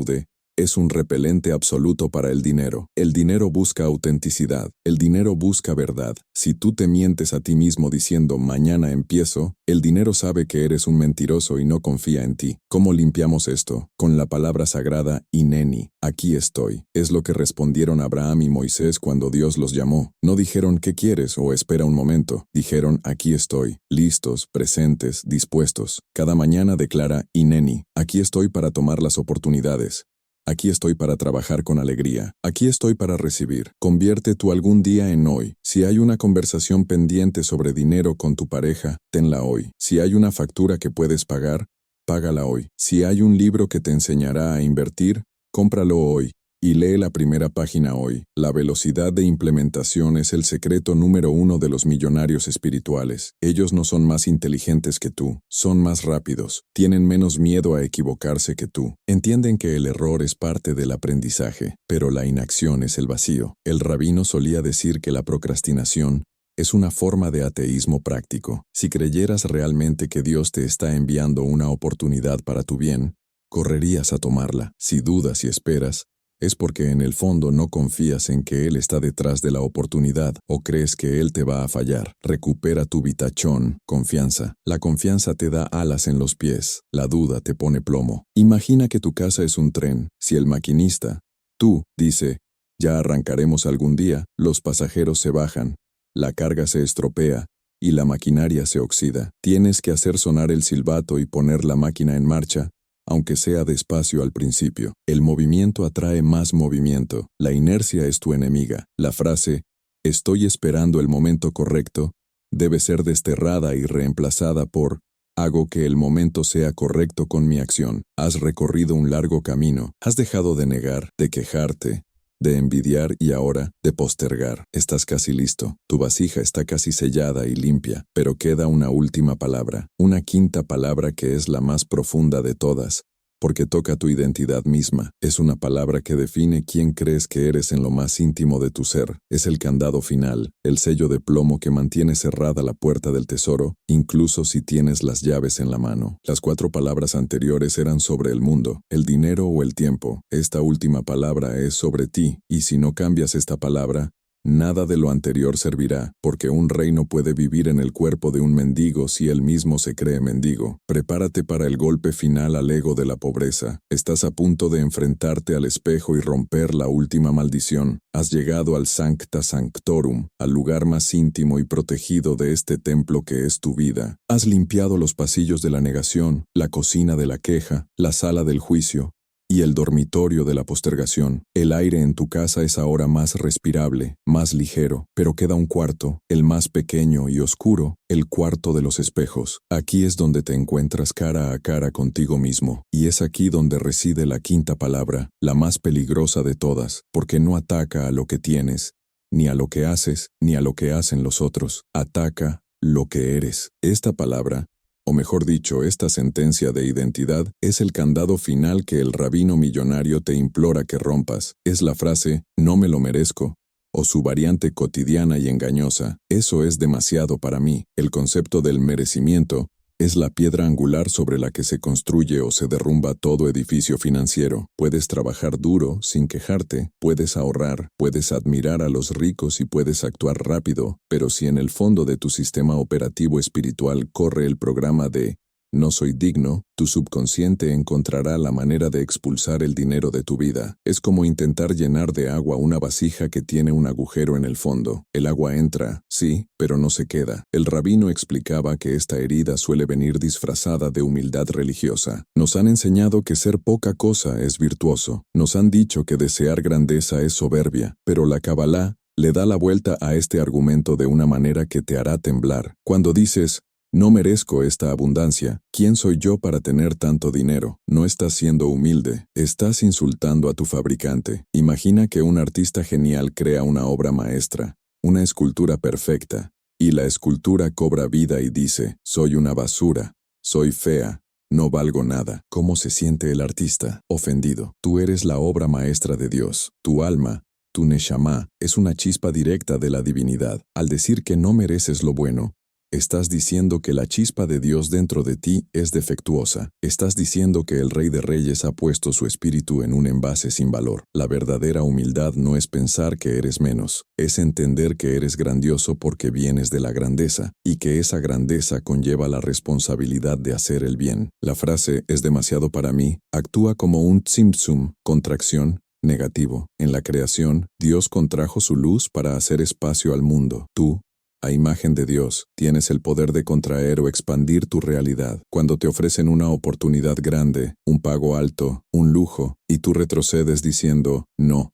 es un repelente absoluto para el dinero. El dinero busca autenticidad, el dinero busca verdad. Si tú te mientes a ti mismo diciendo mañana empiezo, el dinero sabe que eres un mentiroso y no confía en ti. ¿Cómo limpiamos esto? Con la palabra sagrada Hineni, aquí estoy. Es lo que respondieron Abraham y Moisés cuando Dios los llamó. No dijeron ¿qué quieres? O espera un momento. Dijeron aquí estoy, listos, presentes, dispuestos. Cada mañana declara Hineni, aquí estoy para tomar las oportunidades. Aquí estoy para trabajar con alegría. Aquí estoy para recibir. Convierte tu algún día en hoy. Si hay una conversación pendiente sobre dinero con tu pareja, tenla hoy. Si hay una factura que puedes pagar, págala hoy. Si hay un libro que te enseñará a invertir, cómpralo hoy. Y lee la primera página hoy. La velocidad de implementación es el secreto número 1 de los millonarios espirituales. Ellos no son más inteligentes que tú, son más rápidos, tienen menos miedo a equivocarse que tú. Entienden que el error es parte del aprendizaje, pero la inacción es el vacío. El rabino solía decir que la procrastinación es una forma de ateísmo práctico. Si creyeras realmente que Dios te está enviando una oportunidad para tu bien, correrías a tomarla. Si dudas y esperas, es porque en el fondo no confías en que Él está detrás de la oportunidad o crees que Él te va a fallar. Recupera tu vitachón, confianza. La confianza te da alas en los pies, la duda te pone plomo. Imagina que tu casa es un tren. Si el maquinista, tú, dice, ya arrancaremos algún día, los pasajeros se bajan, la carga se estropea y la maquinaria se oxida. Tienes que hacer sonar el silbato y poner la máquina en marcha, aunque sea despacio al principio. El movimiento atrae más movimiento. La inercia es tu enemiga. La frase, estoy esperando el momento correcto, debe ser desterrada y reemplazada por, hago que el momento sea correcto con mi acción. Has recorrido un largo camino. Has dejado de negar, de quejarte, de envidiar y ahora de postergar. Estás casi listo. Tu vasija está casi sellada y limpia, pero queda una última palabra, una quinta palabra que es la más profunda de todas, porque toca tu identidad misma. Es una palabra que define quién crees que eres en lo más íntimo de tu ser. Es el candado final, el sello de plomo que mantiene cerrada la puerta del tesoro, incluso si tienes las llaves en la mano. Las 4 palabras anteriores eran sobre el mundo, el dinero o el tiempo. Esta última palabra es sobre ti, y si no cambias esta palabra, Nada de lo anterior servirá, porque un rey no puede vivir en el cuerpo de un mendigo si él mismo se cree mendigo. Prepárate para el golpe final al ego de la pobreza. Estás a punto de enfrentarte al espejo y romper la última maldición. Has llegado al Sancta Sanctorum, al lugar más íntimo y protegido de este templo que es tu vida. Has limpiado los pasillos de la negación, la cocina de la queja, la sala del juicio y el dormitorio de la postergación. El aire en tu casa es ahora más respirable, más ligero, pero queda un cuarto, el más pequeño y oscuro, el cuarto de los espejos. Aquí es donde te encuentras cara a cara contigo mismo, y es aquí donde reside la quinta palabra, la más peligrosa de todas, porque no ataca a lo que tienes, ni a lo que haces, ni a lo que hacen los otros. Ataca lo que eres. Esta palabra, o mejor dicho, esta sentencia de identidad, es el candado final que el rabino millonario te implora que rompas. Es la frase, no me lo merezco, o su variante cotidiana y engañosa, eso es demasiado para mí. El concepto del merecimiento es la piedra angular sobre la que se construye o se derrumba todo edificio financiero. Puedes trabajar duro, sin quejarte, puedes ahorrar, puedes admirar a los ricos y puedes actuar rápido, pero si en el fondo de tu sistema operativo espiritual corre el programa de no soy digno, tu subconsciente encontrará la manera de expulsar el dinero de tu vida. Es como intentar llenar de agua una vasija que tiene un agujero en el fondo. El agua entra, sí, pero no se queda. El rabino explicaba que esta herida suele venir disfrazada de humildad religiosa. Nos han enseñado que ser poca cosa es virtuoso. Nos han dicho que desear grandeza es soberbia, pero la Kabbalah le da la vuelta a este argumento de una manera que te hará temblar. Cuando dices, no merezco esta abundancia. ¿Quién soy yo para tener tanto dinero? No estás siendo humilde. Estás insultando a tu fabricante. Imagina que un artista genial crea una obra maestra, una escultura perfecta, y la escultura cobra vida y dice, soy una basura, soy fea, no valgo nada. ¿Cómo se siente el artista? Ofendido. Tú eres la obra maestra de Dios. Tu alma, tu neshama, es una chispa directa de la divinidad. Al decir que no mereces lo bueno, estás diciendo que la chispa de Dios dentro de ti es defectuosa. Estás diciendo que el Rey de Reyes ha puesto su espíritu en un envase sin valor. La verdadera humildad no es pensar que eres menos, es entender que eres grandioso porque vienes de la grandeza, y que esa grandeza conlleva la responsabilidad de hacer el bien. La frase es demasiado para mí, actúa como un tzimtzum, contracción, negativo. En la creación, Dios contrajo su luz para hacer espacio al mundo. Tú, a imagen de Dios, tienes el poder de contraer o expandir tu realidad. Cuando te ofrecen una oportunidad grande, un pago alto, un lujo, y tú retrocedes diciendo, no,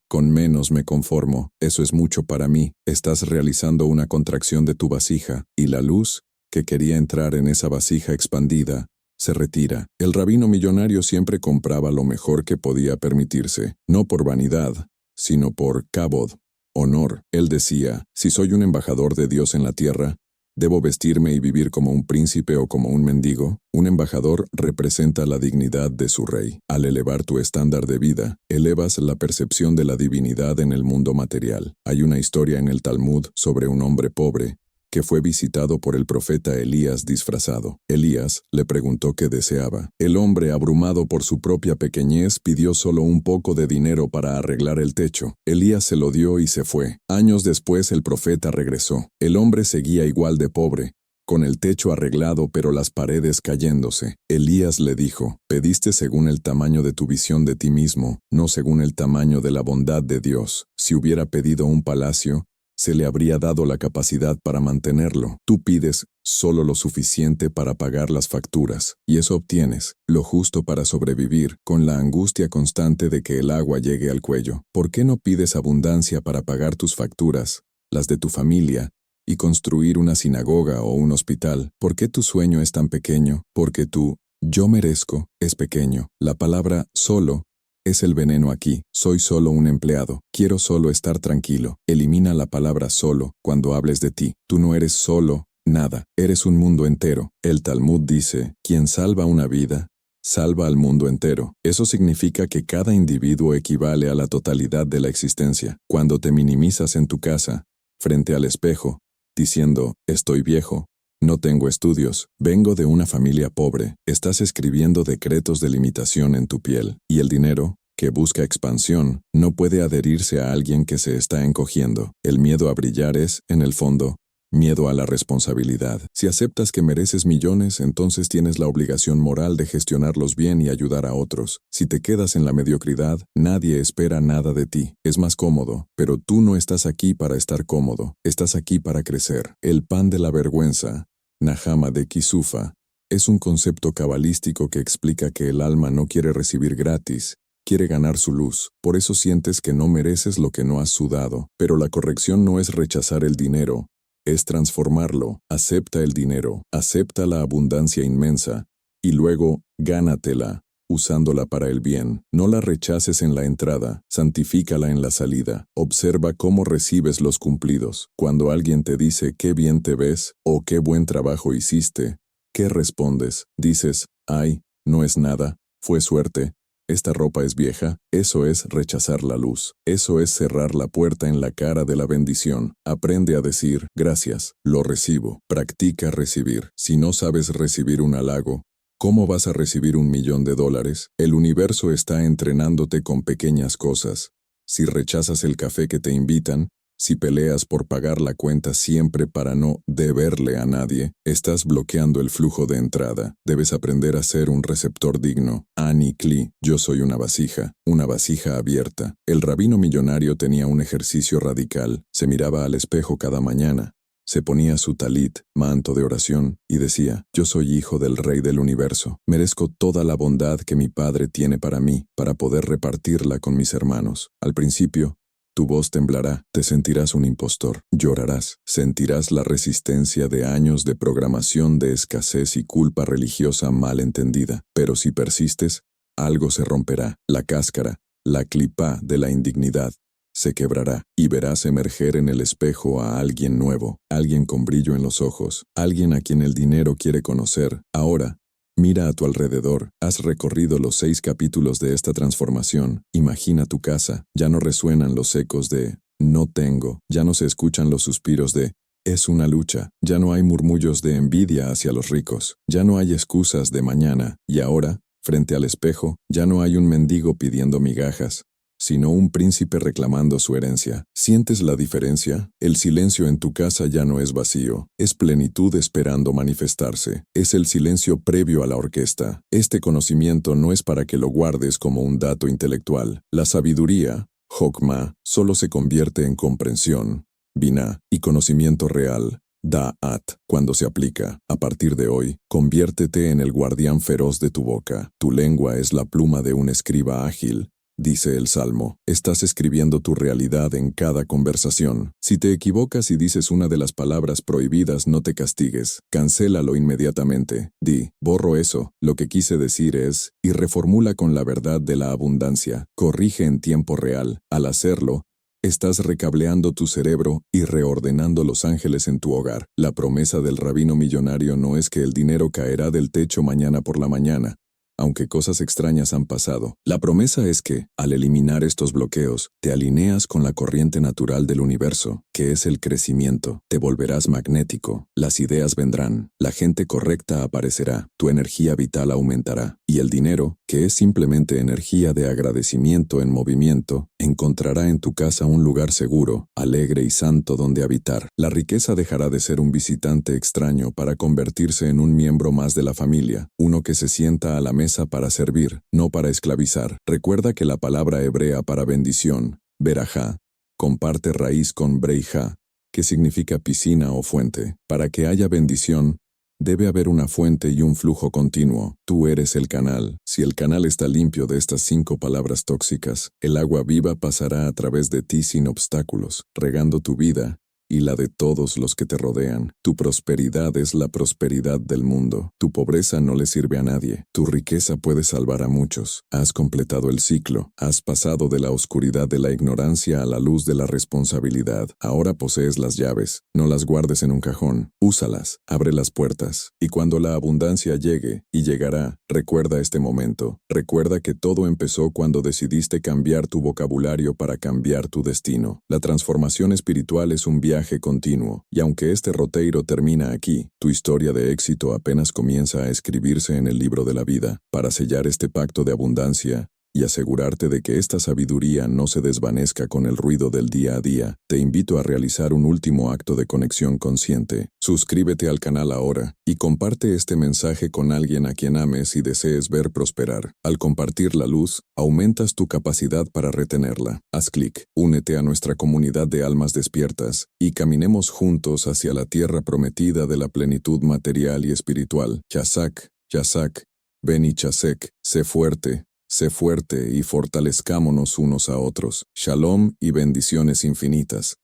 con menos me conformo, eso es mucho para mí, estás realizando una contracción de tu vasija, y la luz, que quería entrar en esa vasija expandida, se retira. El rabino millonario siempre compraba lo mejor que podía permitirse, no por vanidad, sino por kabod, honor. Él decía, si soy un embajador de Dios en la tierra, ¿debo vestirme y vivir como un príncipe o como un mendigo? Un embajador representa la dignidad de su rey. Al elevar tu estándar de vida, elevas la percepción de la divinidad en el mundo material. Hay una historia en el Talmud sobre un hombre pobre que fue visitado por el profeta Elías disfrazado. Elías le preguntó qué deseaba. El hombre, abrumado por su propia pequeñez, pidió solo un poco de dinero para arreglar el techo. Elías se lo dio y se fue. Años después el profeta regresó. El hombre seguía igual de pobre, con el techo arreglado pero las paredes cayéndose. Elías le dijo, pediste según el tamaño de tu visión de ti mismo, no según el tamaño de la bondad de Dios. Si hubiera pedido un palacio, se le habría dado la capacidad para mantenerlo. Tú pides solo lo suficiente para pagar las facturas, y eso obtienes, lo justo para sobrevivir, con la angustia constante de que el agua llegue al cuello. ¿Por qué no pides abundancia para pagar tus facturas, las de tu familia, y construir una sinagoga o un hospital? ¿Por qué tu sueño es tan pequeño? Porque tu yo merezco es pequeño. La palabra solo es el veneno aquí. Soy solo un empleado. Quiero solo estar tranquilo. Elimina la palabra solo cuando hables de ti. Tú no eres solo nada. Eres un mundo entero. El Talmud dice, quien salva una vida, salva al mundo entero. Eso significa que cada individuo equivale a la totalidad de la existencia. Cuando te minimizas en tu casa, frente al espejo, diciendo, estoy viejo, no tengo estudios, vengo de una familia pobre, estás escribiendo decretos de limitación en tu piel, y el dinero, que busca expansión, no puede adherirse a alguien que se está encogiendo. El miedo a brillar es, en el fondo, miedo a la responsabilidad. Si aceptas que mereces millones, entonces tienes la obligación moral de gestionarlos bien y ayudar a otros. Si te quedas en la mediocridad, nadie espera nada de ti. Es más cómodo, pero tú no estás aquí para estar cómodo. Estás aquí para crecer. El pan de la vergüenza, Nahama de Kisufa, es un concepto cabalístico que explica que el alma no quiere recibir gratis, quiere ganar su luz. Por eso sientes que no mereces lo que no has sudado. Pero la corrección no es rechazar el dinero, es transformarlo. Acepta el dinero, acepta la abundancia inmensa, y luego gánatela, usándola para el bien. No la rechaces en la entrada, santifícala en la salida. Observa cómo recibes los cumplidos. Cuando alguien te dice qué bien te ves o qué buen trabajo hiciste, ¿qué respondes? Dices, ay, no es nada, fue suerte. Esta ropa es vieja. Eso es rechazar la luz. Eso es cerrar la puerta en la cara de la bendición. Aprende a decir, gracias, lo recibo. Practica recibir. Si no sabes recibir un halago, ¿cómo vas a recibir $1.000.000? El universo está entrenándote con pequeñas cosas. Si rechazas el café que te invitan, si peleas por pagar la cuenta siempre para no deberle a nadie, estás bloqueando el flujo de entrada. Debes aprender a ser un receptor digno. Annie Klee, yo soy una vasija abierta. El rabino millonario tenía un ejercicio radical. Se miraba al espejo cada mañana. Se ponía su talit, manto de oración, y decía, yo soy hijo del Rey del Universo. Merezco toda la bondad que mi Padre tiene para mí, para poder repartirla con mis hermanos. Al principio, tu voz temblará, te sentirás un impostor, llorarás, sentirás la resistencia de años de programación de escasez y culpa religiosa mal entendida. Pero si persistes, algo se romperá, la cáscara, la clipá de la indignidad, se quebrará y verás emerger en el espejo a alguien nuevo, alguien con brillo en los ojos, alguien a quien el dinero quiere conocer. Ahora, mira a tu alrededor, has recorrido los 6 capítulos de esta transformación. Imagina tu casa, ya no resuenan los ecos de no tengo, ya no se escuchan los suspiros de es una lucha, ya no hay murmullos de envidia hacia los ricos, ya no hay excusas de mañana, y ahora, frente al espejo, ya no hay un mendigo pidiendo migajas, sino un príncipe reclamando su herencia. ¿Sientes la diferencia? El silencio en tu casa ya no es vacío, es plenitud esperando manifestarse. Es el silencio previo a la orquesta. Este conocimiento no es para que lo guardes como un dato intelectual. La sabiduría, Jokma, solo se convierte en comprensión, Binah, y conocimiento real, Da'at, cuando se aplica. A partir de hoy, conviértete en el guardián feroz de tu boca. Tu lengua es la pluma de un escriba ágil. Dice el Salmo, estás escribiendo tu realidad en cada conversación. Si te equivocas y dices una de las palabras prohibidas, no te castigues. Cancélalo inmediatamente. Di, borro eso, lo que quise decir es, y reformula con la verdad de la abundancia. Corrige en tiempo real. Al hacerlo, estás recableando tu cerebro y reordenando los ángeles en tu hogar. La promesa del rabino millonario no es que el dinero caerá del techo mañana por la mañana, aunque cosas extrañas han pasado. La promesa es que, al eliminar estos bloqueos, te alineas con la corriente natural del universo, que es el crecimiento. Te volverás magnético, las ideas vendrán, la gente correcta aparecerá, tu energía vital aumentará, y el dinero, que es simplemente energía de agradecimiento en movimiento, encontrará en tu casa un lugar seguro, alegre y santo donde habitar. La riqueza dejará de ser un visitante extraño para convertirse en un miembro más de la familia, uno que se sienta a la mesa para servir, no para esclavizar. Recuerda que la palabra hebrea para bendición, berajá, comparte raíz con breijá, que significa piscina o fuente. Para que haya bendición, debe haber una fuente y un flujo continuo. Tú eres el canal. Si el canal está limpio de estas 5 palabras tóxicas, el agua viva pasará a través de ti sin obstáculos, regando tu vida y la de todos los que te rodean. Tu prosperidad es la prosperidad del mundo. Tu pobreza no le sirve a nadie. Tu riqueza puede salvar a muchos. Has completado el ciclo. Has pasado de la oscuridad de la ignorancia a la luz de la responsabilidad. Ahora posees las llaves. No las guardes en un cajón. Úsalas. Abre las puertas. Y cuando la abundancia llegue, y llegará, recuerda este momento. Recuerda que todo empezó cuando decidiste cambiar tu vocabulario para cambiar tu destino. La transformación espiritual es un viaje continuo, y aunque este roteiro termina aquí, tu historia de éxito apenas comienza a escribirse en el libro de la vida. Para sellar este pacto de abundancia, y asegurarte de que esta sabiduría no se desvanezca con el ruido del día a día, te invito a realizar un último acto de conexión consciente. Suscríbete al canal ahora y comparte este mensaje con alguien a quien ames y desees ver prosperar. Al compartir la luz, aumentas tu capacidad para retenerla. Haz clic, únete a nuestra comunidad de almas despiertas y caminemos juntos hacia la tierra prometida de la plenitud material y espiritual. Chazak, Chazak, Beni Chasek, sé fuerte y fortalezcámonos unos a otros. Shalom y bendiciones infinitas.